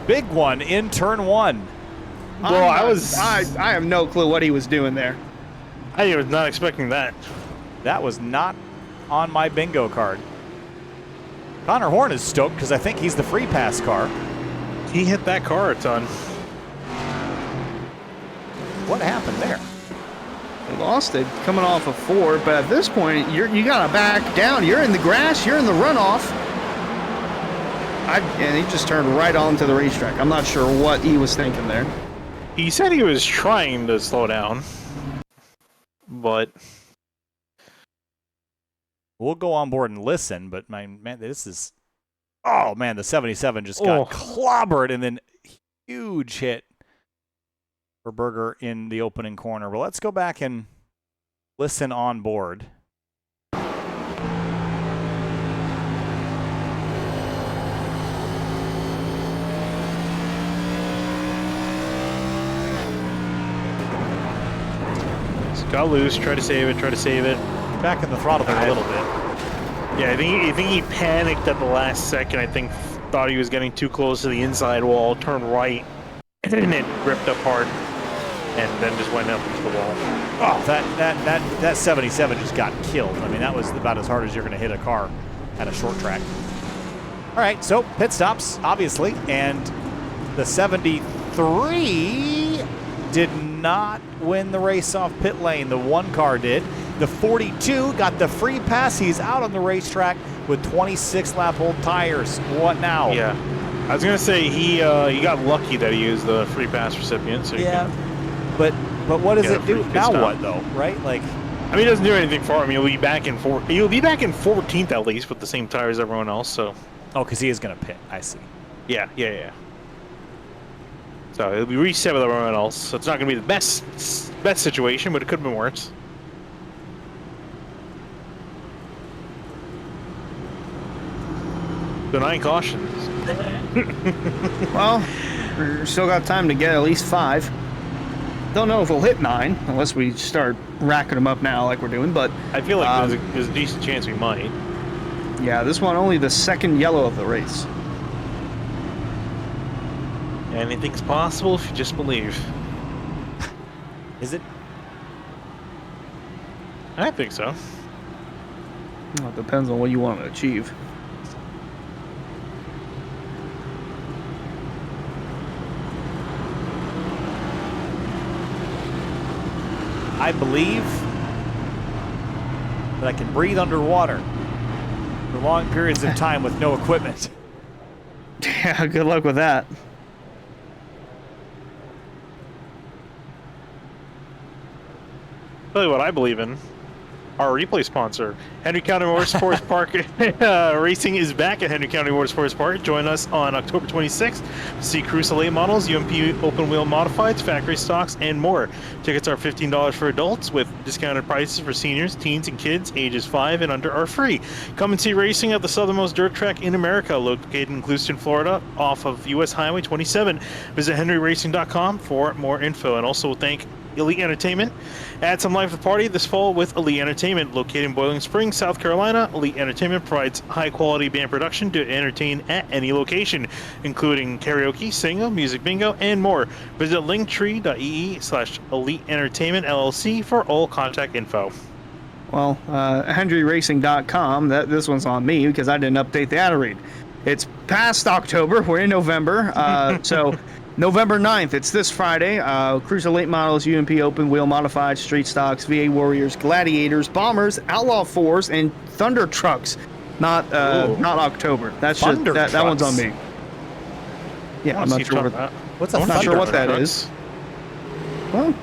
big one in turn one. Well, I have no clue what he was doing there. I was not expecting that. That was not on my bingo card. Connor Horn is stoked because I think he's the free pass car. He hit that car a ton. What happened there? He lost it coming off of 4, but at this point, you gotta back down. You're in the grass. You're in the runoff. And he just turned right onto the racetrack. I'm not sure what he was thinking there. He said he was trying to slow down, but We'll go on board and listen, but man, this is. Oh man, the 77 just got clobbered, and then huge hit for Berger in the opening corner. Well, let's go back and listen on board. got loose. Try to save it. Back in the throttle there a little bit. Yeah, I think he panicked at the last second. I think thought he was getting too close to the inside wall, turned right, and it ripped up hard, and then just went up into the wall. Oh, that 77 just got killed. I mean, that was about as hard as you're going to hit a car at a short track. All right, so pit stops, obviously, and the 73 did not win the race off pit lane. The one car did. The 42 got the free pass. He's out on the racetrack with 26 lap old tires. What now? Yeah, I was gonna say he got lucky that he used the free pass recipient. So yeah, but what does it do now? What though, right? Like, I mean, it doesn't do anything for him. He'll be back in 14th at least with the same tires as everyone else. So. Oh, because he is gonna pit. I see. Yeah. So it'll be reset with everyone else. So it's not gonna be the best situation, but it could have been worse. Denying cautions. Well, we still got time to get at least 5. Don't know if we'll hit 9 unless we start racking them up now like we're doing, but I feel like there's a decent chance we might. yeah, this one only the second yellow of the race. Anything's possible if you just believe. Is it? I think so. Well, it depends on what you want to achieve. I believe that I can breathe underwater for long periods of time with no equipment. Yeah, good luck with that. Tell you what I believe in. Our replay sponsor, Henry County Motorsports Park Racing is back at Henry County Motorsports Park. Join us on October 26th to see Cruise late models, UMP open wheel modifieds, factory stocks, and more. Tickets are $15 for adults with discounted prices for seniors, teens, and kids ages 5 and under are free. Come and see racing at the southernmost dirt track in America, located in Clewiston, Florida, off of US Highway 27. Visit henryracing.com for more info, and also thank Elite Entertainment. Add some life to the party this fall with Elite Entertainment. Located in Boiling Springs, South Carolina, Elite Entertainment provides high-quality band production to entertain at any location, including karaoke, single, music bingo, and more. Visit linktree.ee/Elite Entertainment LLC for all contact info. Well, HenryRacing.com, this one's on me because I didn't update the ad read. It's past October. We're in November. So November 9th, it's this Friday. Cruiser late models, UMP open wheel modified, street stocks, VA Warriors, Gladiators, Bombers, Outlaw 4s, and Thunder Trucks. Not October. That's just, that one's on me. Yeah, I'm not sure. What's a I'm not Thunder sure what that Trucks? is. Well,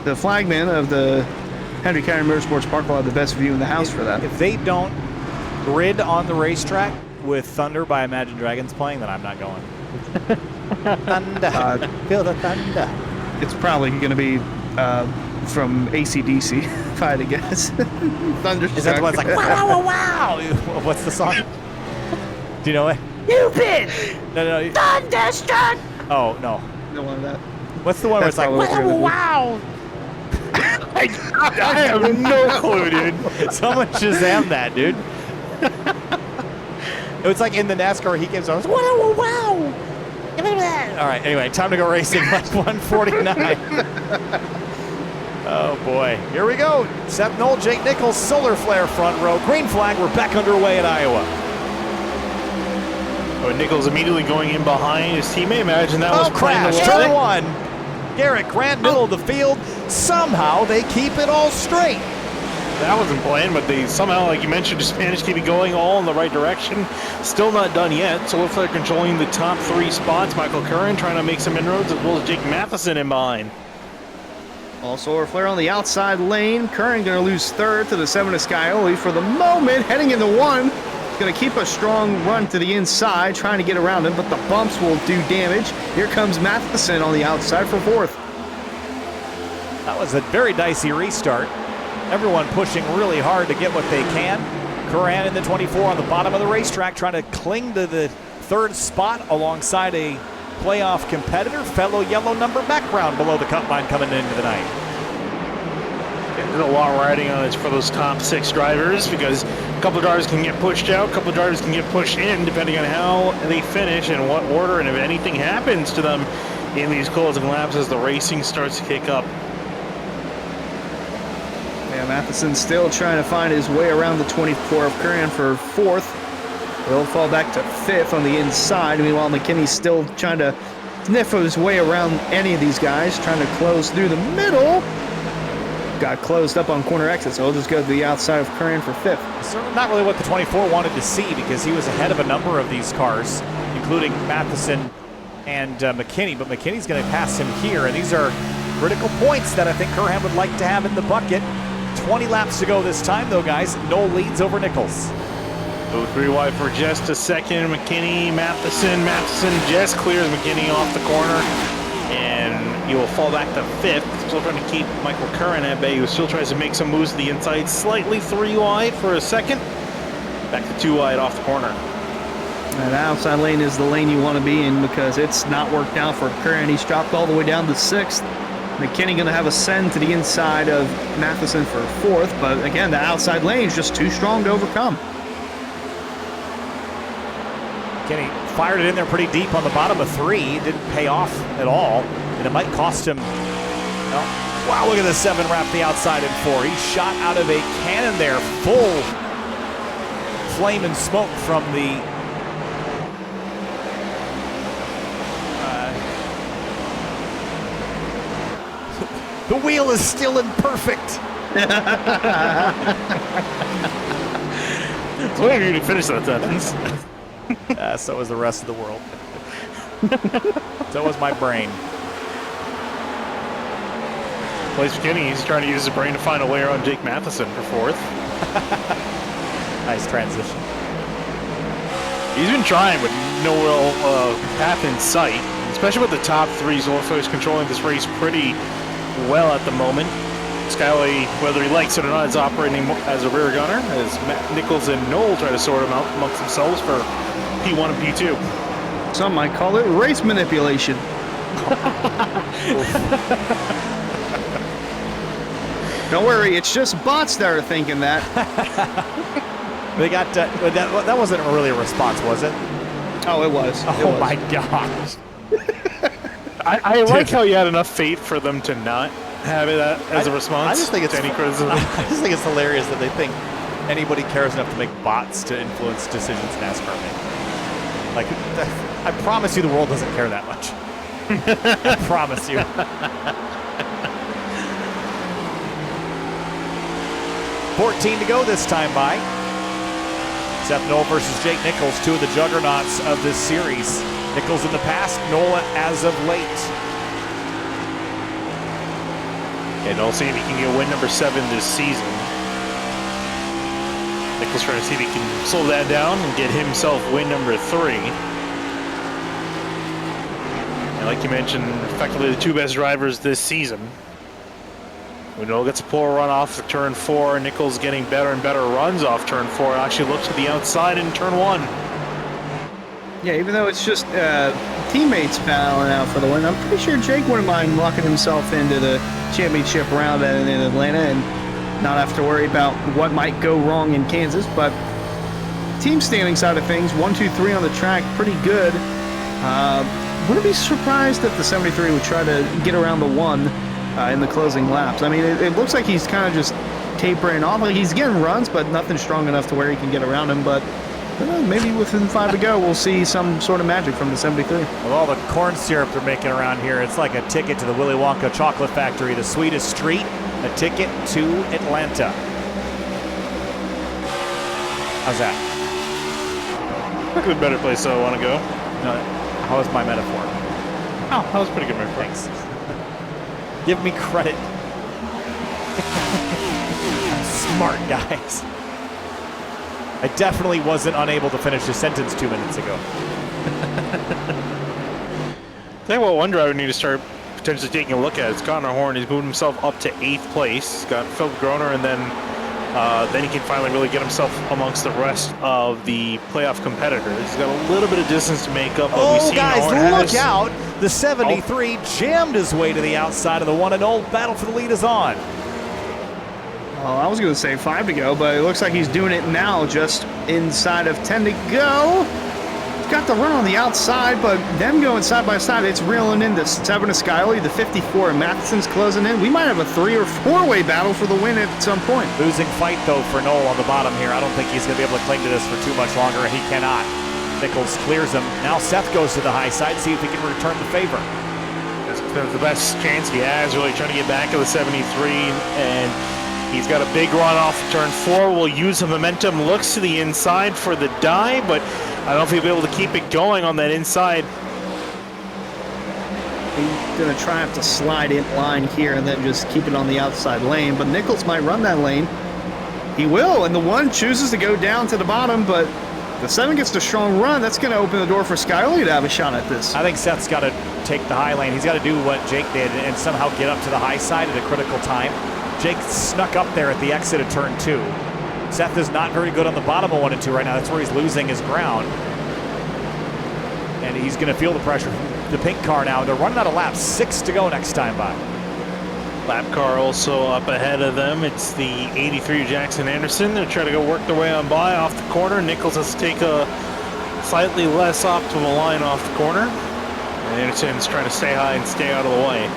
the flagman of the Hendrick County Motorsports Park will have the best view in the house for that. If they don't grid on the racetrack with Thunder by Imagine Dragons playing, then I'm not going. Thunder. Feel the thunder. It's probably going to be from AC/DC, if I had to guess. Thunderstruck. Is that the one that's like, wow, wow, wow? What's the song? Do you know it? Stupid! No. Thunderstruck! Oh, no. No one of that. What's the one where it's like, wow, wow? I have no clue, dude. Someone Shazam that, dude. It was like in the NASCAR he gives us, wow, wow. All right, anyway, time to go racing. Lap 149. Oh, boy. Here we go. Seth Knoll, Jake Nichols, Solar Flare front row. Green flag, we're back underway in Iowa. Oh, Nichols immediately going in behind his teammate. Imagine that was crash. playing Turn the one. Garrett Grant, middle of the field. Somehow they keep it all straight. That wasn't planned, but they somehow, like you mentioned, just managed to keep it going all in the right direction. Still not done yet. So looks like controlling the top 3 spots. Michael Curran trying to make some inroads, as well as Jake Matheson in behind. Also, a flare on the outside lane. Curran going to lose third to the 7 of Scioli for the moment. Heading into 1. Going to keep a strong run to the inside, trying to get around him, but the bumps will do damage. Here comes Matheson on the outside for 4th. That was a very dicey restart. Everyone pushing really hard to get what they can. Curran in the 24 on the bottom of the racetrack, trying to cling to the 3rd spot alongside a playoff competitor. Fellow yellow number background below the cut line coming into the night. There's a lot riding on it for those top 6 drivers, because a couple of drivers can get pushed out, a couple of drivers can get pushed in, depending on how they finish and what order, and if anything happens to them in these closing laps as the racing starts to kick up. Yeah, Matheson still trying to find his way around the 24 of Curran for 4th. He'll fall back to 5th on the inside. Meanwhile, McKinney's still trying to sniff his way around any of these guys, trying to close through the middle. Got closed up on corner exit, so he'll just go to the outside of Curran for 5th. Certainly not really what the 24 wanted to see, because he was ahead of a number of these cars, including Matheson and McKinney, but McKinney's going to pass him here, and these are critical points that I think Curran would like to have in the bucket. 20 laps to go this time, though, guys. Knoll leads over Nichols. Go 3 wide for just a second. McKinney, Matheson just clears McKinney off the corner, and he will fall back to 5th. Still trying to keep Michael Curran at bay, who still tries to make some moves to the inside. Slightly 3 wide for a second. Back to 2 wide off the corner. That outside lane is the lane you want to be in, because it's not worked out for Curran. He's dropped all the way down to 6th. McKinney going to have a send to the inside of Matheson for 4th, but again, the outside lane is just too strong to overcome. McKinney fired it in there pretty deep on the bottom of 3. Didn't pay off at all, and it might cost him. Oh, wow, look at the 7 wrap the outside in 4. He shot out of a cannon there, full flame and smoke from the the wheel is still imperfect. So maybe you can finish that sentence. So was the rest of the world. So was my brain. Plays McKinney, he's trying to use his brain to find a way around Jake Matheson for 4th. Nice transition. He's been trying, but no real path in sight. Especially with the top 3, Zorfo is controlling this race pretty well at the moment. Scioli, whether he likes it or not, is operating as a rear gunner, as Nichols and Knoll try to sort him out amongst themselves for P1 and P2. Some might call it race manipulation. Don't worry, it's just bots that are thinking that. They got that wasn't really a response, was it? Oh, it was. Oh my gosh. I like how you had enough faith for them to not have it as a response I just think it's to any criticism. I just think it's hilarious that they think anybody cares enough to make bots to influence decisions NASCAR make. Like, I promise you the world doesn't care that much. I promise you. $14 to go this time by. Seth Knoll versus Jake Nichols, 2 of the juggernauts of this series. Nichols in the past, Knoll as of late. And also if he can get win number 7 this season. Nichols trying to see if he can slow that down and get himself win number 3. And like you mentioned, effectively the 2 best drivers this season. Winnow gets a poor run off of turn 4. Nichols getting better and better runs off turn 4. Actually looks to the outside in turn 1. Yeah, even though it's just teammates battling out for the win, I'm pretty sure Jake wouldn't mind locking himself into the championship round in Atlanta and not have to worry about what might go wrong in Kansas. But team standing side of things, 1, 2, 3 on the track, pretty good. Wouldn't be surprised if the 73 would try to get around the 1 in the closing laps. I mean, it looks like he's kind of just tapering off. Like he's getting runs, but nothing strong enough to where he can get around him. But maybe within 5 to go, we'll see some sort of magic from the 73. With all the corn syrup they're making around here, it's like a ticket to the Willy Wonka chocolate factory, the sweetest treat, a ticket to Atlanta. How's that? Probably a better place I want to go. No, how was my metaphor? Oh, that was pretty good, my friend. Thanks. Give me credit. I'm smart, guys. I definitely wasn't unable to finish the sentence 2 minutes ago. I think what one driver we need to start potentially taking a look at is Connor Horn. He's moved himself up to 8th place. He's got Phil Groner, and then he can finally really get himself amongst the rest of the playoff competitors. He's got a little bit of distance to make up. But we've seen guys, Horn look out. The 73 jammed his way to the outside of the 1, and old battle for the lead is on. Well, I was going to say 5 to go, but it looks like he's doing it now, just inside of 10 to go. He's got the run on the outside, but them going side by side, it's reeling in the 7 of Skyley, the 54, and Matheson's closing in. We might have a 3 or 4-way battle for the win at some point. Losing fight, though, for Noel on the bottom here. I don't think he's going to be able to cling to this for too much longer, and he cannot. Nichols clears him. Now Seth goes to the high side, see if he can return the favor. That's the best chance he has, really trying to get back to the 73, and he's got a big run off turn 4. Will use the momentum. Looks to the inside for the dive, but I don't know if he'll be able to keep it going on that inside. He's going to try to slide in line here and then just keep it on the outside lane. But Nichols might run that lane. He will, and the 1 chooses to go down to the bottom, but the 7 gets a strong run. That's going to open the door for Skyley to have a shot at this. I think Seth's got to take the high lane. He's got to do what Jake did and somehow get up to the high side at a critical time. Jake snuck up there at the exit of turn 2. Seth is not very good on the bottom of 1 and 2 right now. That's where he's losing his ground. And he's going to feel the pressure from the pink car now. They're running out of laps. 6 to go next time by. Lap car also up ahead of them. It's the 83 Jackson Anderson. They're trying to go work their way on by off the corner. Nichols has to take a slightly less optimal line off the corner. And Anderson's trying to stay high and stay out of the way.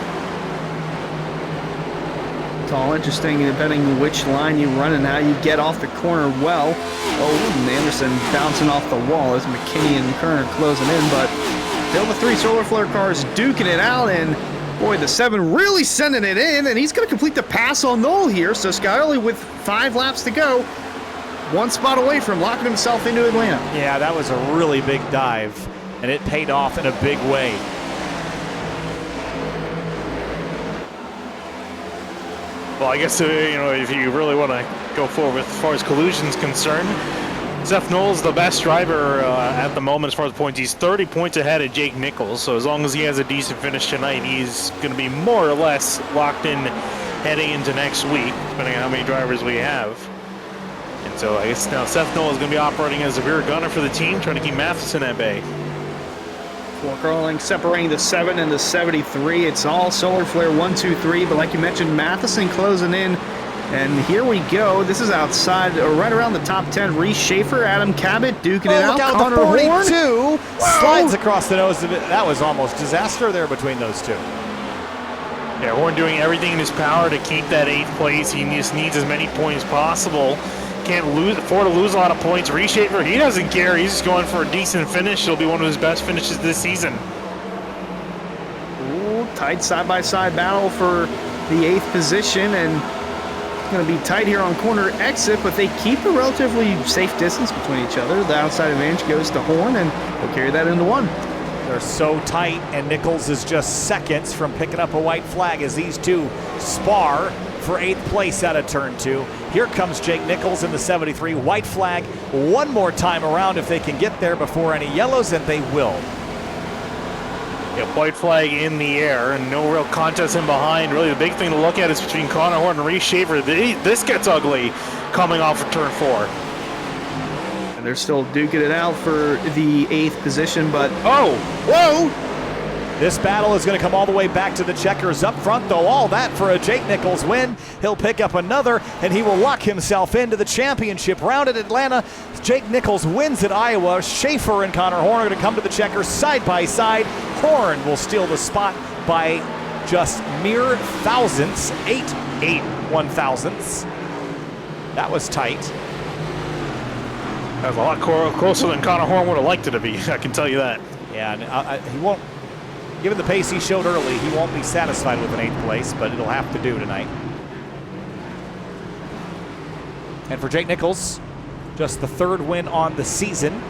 It's all interesting depending which line you run and how you get off the corner well. Oh, and Anderson bouncing off the wall as McKinney and Kerner closing in, but still the 3 Solar Flare cars duking it out, and boy, the 7 really sending it in, and he's going to complete the pass on Noel here. So Skyley with 5 laps to go, 1 spot away from locking himself into Atlanta. Yeah, that was a really big dive, and it paid off in a big way. Well, I guess, if you really want to go forward as far as collusion's concerned, Seth Noel's the best driver at the moment as far as points. He's 30 points ahead of Jake Nichols, so as long as he has a decent finish tonight, he's going to be more or less locked in heading into next week, depending on how many drivers we have. And so I guess now Seth Noel is going to be operating as a rear gunner for the team, trying to keep Matheson at bay. Curling separating the 7 and the 73. It's all Solar Flare 1, 2, 3, but like you mentioned, Matheson closing in. And here we go. This is outside, right around the top 10. Reese Schaefer, Adam Cabot duking it out. Look out, Connor the 42 Horn. slides across the nose of it. That was almost disaster there between those 2. Yeah, Horn doing everything in his power to keep that 8th place. He just needs as many points as possible. Can't afford to lose a lot of points. Reese Schaefer, he doesn't care. He's just going for a decent finish. It'll be one of his best finishes this season. Ooh, tight side-by-side battle for the 8th position, and going to be tight here on corner exit, but they keep a relatively safe distance between each other. The outside advantage goes to Horn, and they'll carry that into 1. They're so tight, and Nichols is just seconds from picking up a white flag as these two spar for 8th place out of turn 2. Here comes Jake Nichols in the 73. White flag one more time around if they can get there before any yellows, and they will. Yeah, white flag in the air and no real contest in behind. Really, the big thing to look at is between Connor Horn and Reese Schaefer. This gets ugly coming off of turn 4. And they're still duking it out for the 8th position, but Oh, whoa! This battle is going to come all the way back to the checkers up front, though. All that for a Jake Nichols win. He'll pick up another, and he will lock himself into the championship round at Atlanta. Jake Nichols wins at Iowa. Schaefer and Connor Horn are going to come to the checkers side by side. Horn will steal the spot by just mere thousandths, 8 1/1000ths. That was tight. That was a lot closer than Connor Horn would have liked it to be, I can tell you that. Yeah, and he won't. Given the pace he showed early, he won't be satisfied with an 8th place, but it'll have to do tonight. And for Jake Nichols, just the 3rd win on the season.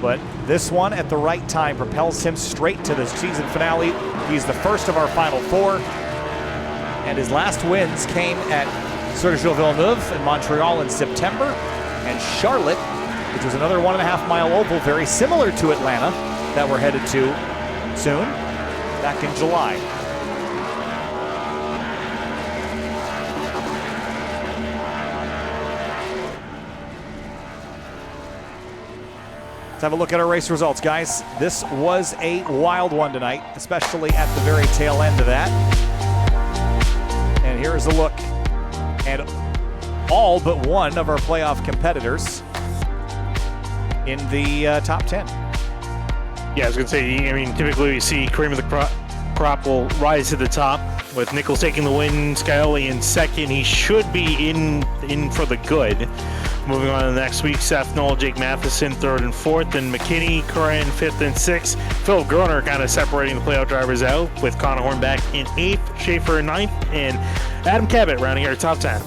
But this one at the right time propels him straight to the season finale. He's the first of our final 4. And his last wins came at Sergio Villeneuve in Montreal in September, and Charlotte, which was another 1.5-mile oval, very similar to Atlanta, that we're headed to soon, back in July. Let's have a look at our race results, guys. This was a wild one tonight, especially at the very tail end of that. And here's a look at all but one of our playoff competitors in the top 10. Yeah, I was going to say, I mean, typically we see cream of the crop will rise to the top with Nichols taking the win, Scioli in 2nd. He should be in for the good. Moving on to the next week, Seth Knoll, Jake Matheson 3rd and 4th, and McKinney, Curran 5th and 6th. Phil Groner kind of separating the playoff drivers out with Connor Horn back in 8th, Schaefer in 9th, and Adam Cabot rounding our top 10.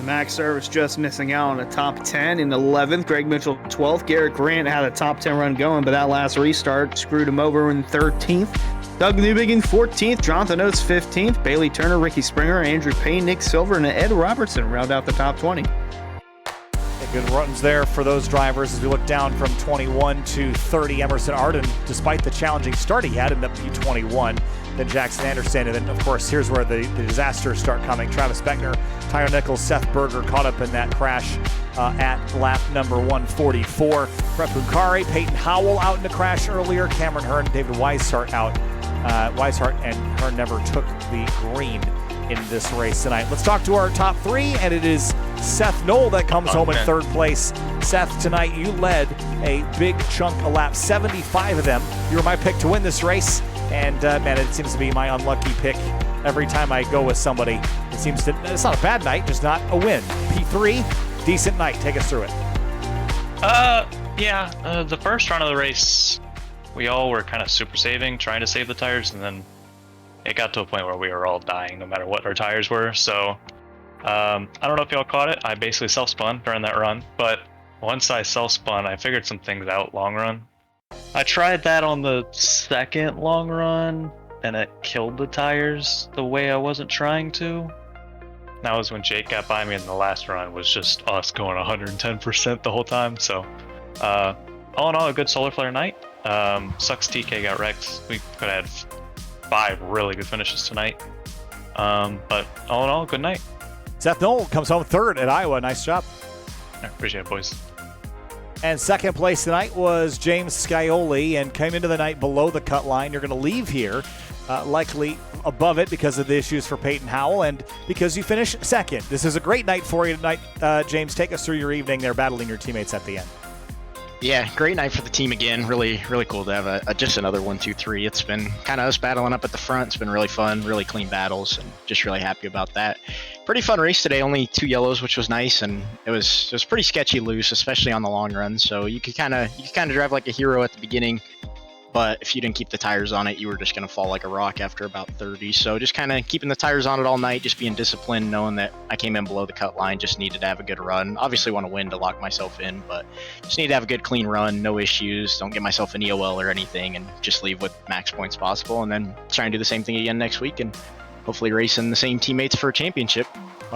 the Max Service just missing out on a top 10 in 11th. Greg Mitchell 12th. Garrett Grant had a top 10 run going, but that last restart screwed him over in 13th. Doug Newbigin 14th, Jonathan Oates 15th, Bailey Turner, Ricky Springer, Andrew Payne, Nick Silver, and Ed Robertson round out the top 20. Good runs there for those drivers as we look down from 21 to 30. Emerson Arden, despite the challenging start he had, ended up P21. Then Jackson Anderson, and then of course here's where the disasters start coming. Travis Beckner, Tyler Nichols, Seth Berger caught up in that crash at lap number 144. Brett Bucari, Peyton Howell out in the crash earlier. Cameron Hearn, David Weishart out. Weishart and Hearn never took the green in this race tonight. Let's talk to our top three, and it is Seth Knoll that comes home in third place. Seth, tonight you led a big chunk of laps, 75 of them. You were my pick to win this race, and man, it seems to be my unlucky pick every time I go with somebody. It seems to, it's not a bad night, just not a win. P3, decent night. Take us through it. The first run of the race, we all were kind of super saving, trying to save the tires, and then it got to a point where we were all dying no matter what our tires were. So I don't know if y'all caught it. I basically self-spun during that run, but once I self-spun, I figured some things out long run. I tried that on the second long run, and it killed the tires the way I wasn't trying to. That was when Jake got by me, and the last run was just us going 110% the whole time. So all in all, a good solar flare night. Sucks TK got wrecked. We could have had 5 really good finishes tonight. But all in all, good night. Seth Knoll comes home third at Iowa. Nice job. I appreciate it, boys. And second place tonight was James Scioli, and came into the night below the cut line. You're going to leave here likely above it because of the issues for Peyton Howell and because you finished second. This is a great night for you tonight. James, take us through your evening there battling your teammates at the end. Yeah, great night for the team again. Really cool to have just another 1-2-3. It's been kind of us battling up at the front. It's been really fun, really clean battles, and just really happy about that. Pretty fun race today. Only 2 yellows, which was nice, and it was pretty sketchy loose, especially on the long run. So you could kind of drive like a hero at the beginning, but if you didn't keep the tires on it, you were just going to fall like a rock after about 30. So just kind of keeping the tires on it all night, just being disciplined, knowing that I came in below the cut line, just needed to have a good run. Obviously want to win to lock myself in, but just need to have a good clean run, no issues, don't get myself an EOL or anything, and just leave with max points possible, and then try and do the same thing again next week, and hopefully racing the same teammates for a championship.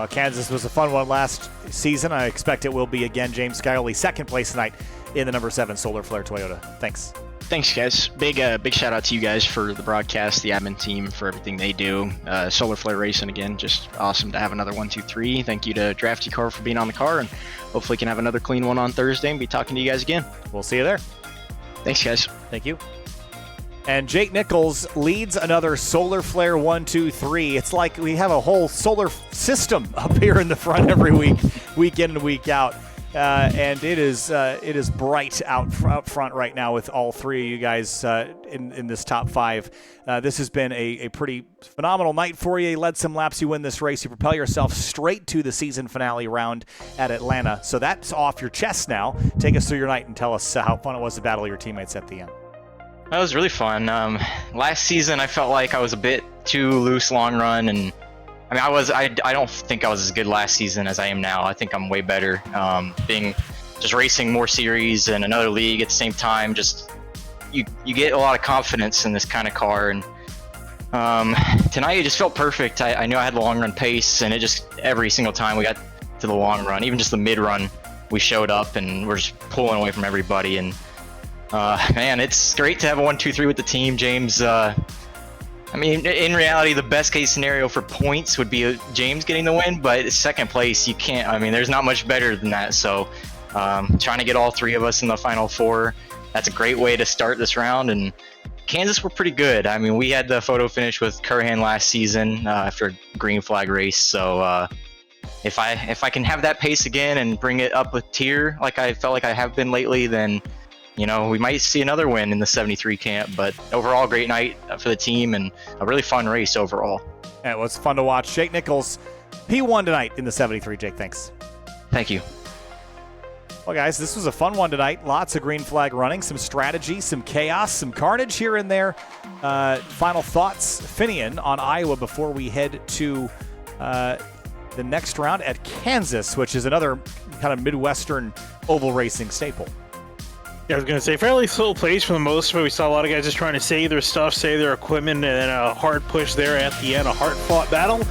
Kansas was a fun one last season. I expect it will be again. James Skyoli, second place tonight in the number 7 Solar Flare Toyota. Thanks. Thanks, guys. Big shout out to you guys for the broadcast, the admin team for everything they do. Solar Flare Racing, again, just awesome to have another 1, 2, 3. Thank you to Drafty Car for being on the car, and hopefully can have another clean one on Thursday and be talking to you guys again. We'll see you there. Thanks, guys. Thank you. And Jake Nichols leads another Solar Flare 1, 2, 3. It's like we have a whole solar system up here in the front every week, week in and week out. And it is bright out front right now with all three of you guys in this top 5. This has been a pretty phenomenal night for you. You led some laps, you win this race, you propel yourself straight to the season finale round at Atlanta. So that's off your chest now. Take us through your night and tell us how fun it was to battle your teammates at the end. That was really fun. Last season, I felt like I was a bit too loose long run, and I mean, I don't think I was as good last season as I am now. I think I'm way better. Just racing more series and another league at the same time, just you get a lot of confidence in this kind of car. And tonight it just felt perfect. I knew I had the long run pace, and it just every single time we got to the long run, even just the mid run, we showed up and we're just pulling away from everybody. And man, it's great to have a 1, 2, 3 with the team. James, I mean, in reality, the best case scenario for points would be James getting the win, but second place, you can't, I mean, there's not much better than that. So trying to get all 3 of us in the final 4, that's a great way to start this round. And Kansas were pretty good. I mean, we had the photo finish with Curhan last season after a green flag race. So if I can have that pace again and bring it up a tier like I felt like I have been lately, then you know, we might see another win in the 73 camp. But overall, great night for the team and a really fun race overall. Yeah, it was fun to watch. Jake Nichols, P1 tonight in the 73. Jake, thanks. Thank you. Well, guys, this was a fun one tonight. Lots of green flag running, some strategy, some chaos, some carnage here and there. Final thoughts, Finian, on Iowa before we head to the next round at Kansas, which is another kind of Midwestern oval racing staple. Yeah, I was going to say, fairly slow pace for the most part. We saw a lot of guys just trying to save their stuff, save their equipment, and then a hard push there at the end, a hard-fought battle,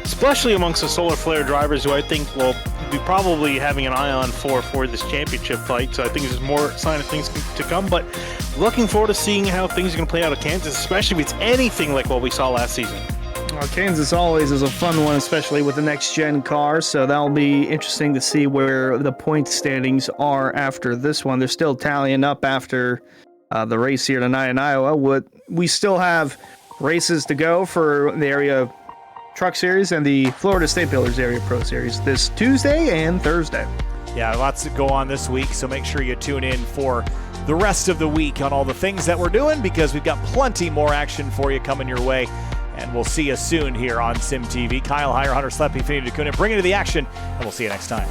especially amongst the Solar Flare drivers, who I think will be probably having an eye on for this championship fight. So I think there's more sign of things to come, but looking forward to seeing how things are going to play out at Kansas, especially if it's anything like what we saw last season. Kansas always is a fun one, especially with the next-gen car, so that'll be interesting to see where the point standings are after this one. They're still tallying up after the race here tonight in Iowa. We still have races to go for the Area Truck Series and the Florida State Builders Area Pro Series this Tuesday and Thursday. Yeah, lots to go on this week, so make sure you tune in for the rest of the week on all the things that we're doing, because we've got plenty more action for you coming your way. And we'll see you soon here on Sim TV. Kyle Heyer, Hunter Sleppy, Finny DeCuna, bring it to the action, and we'll see you next time.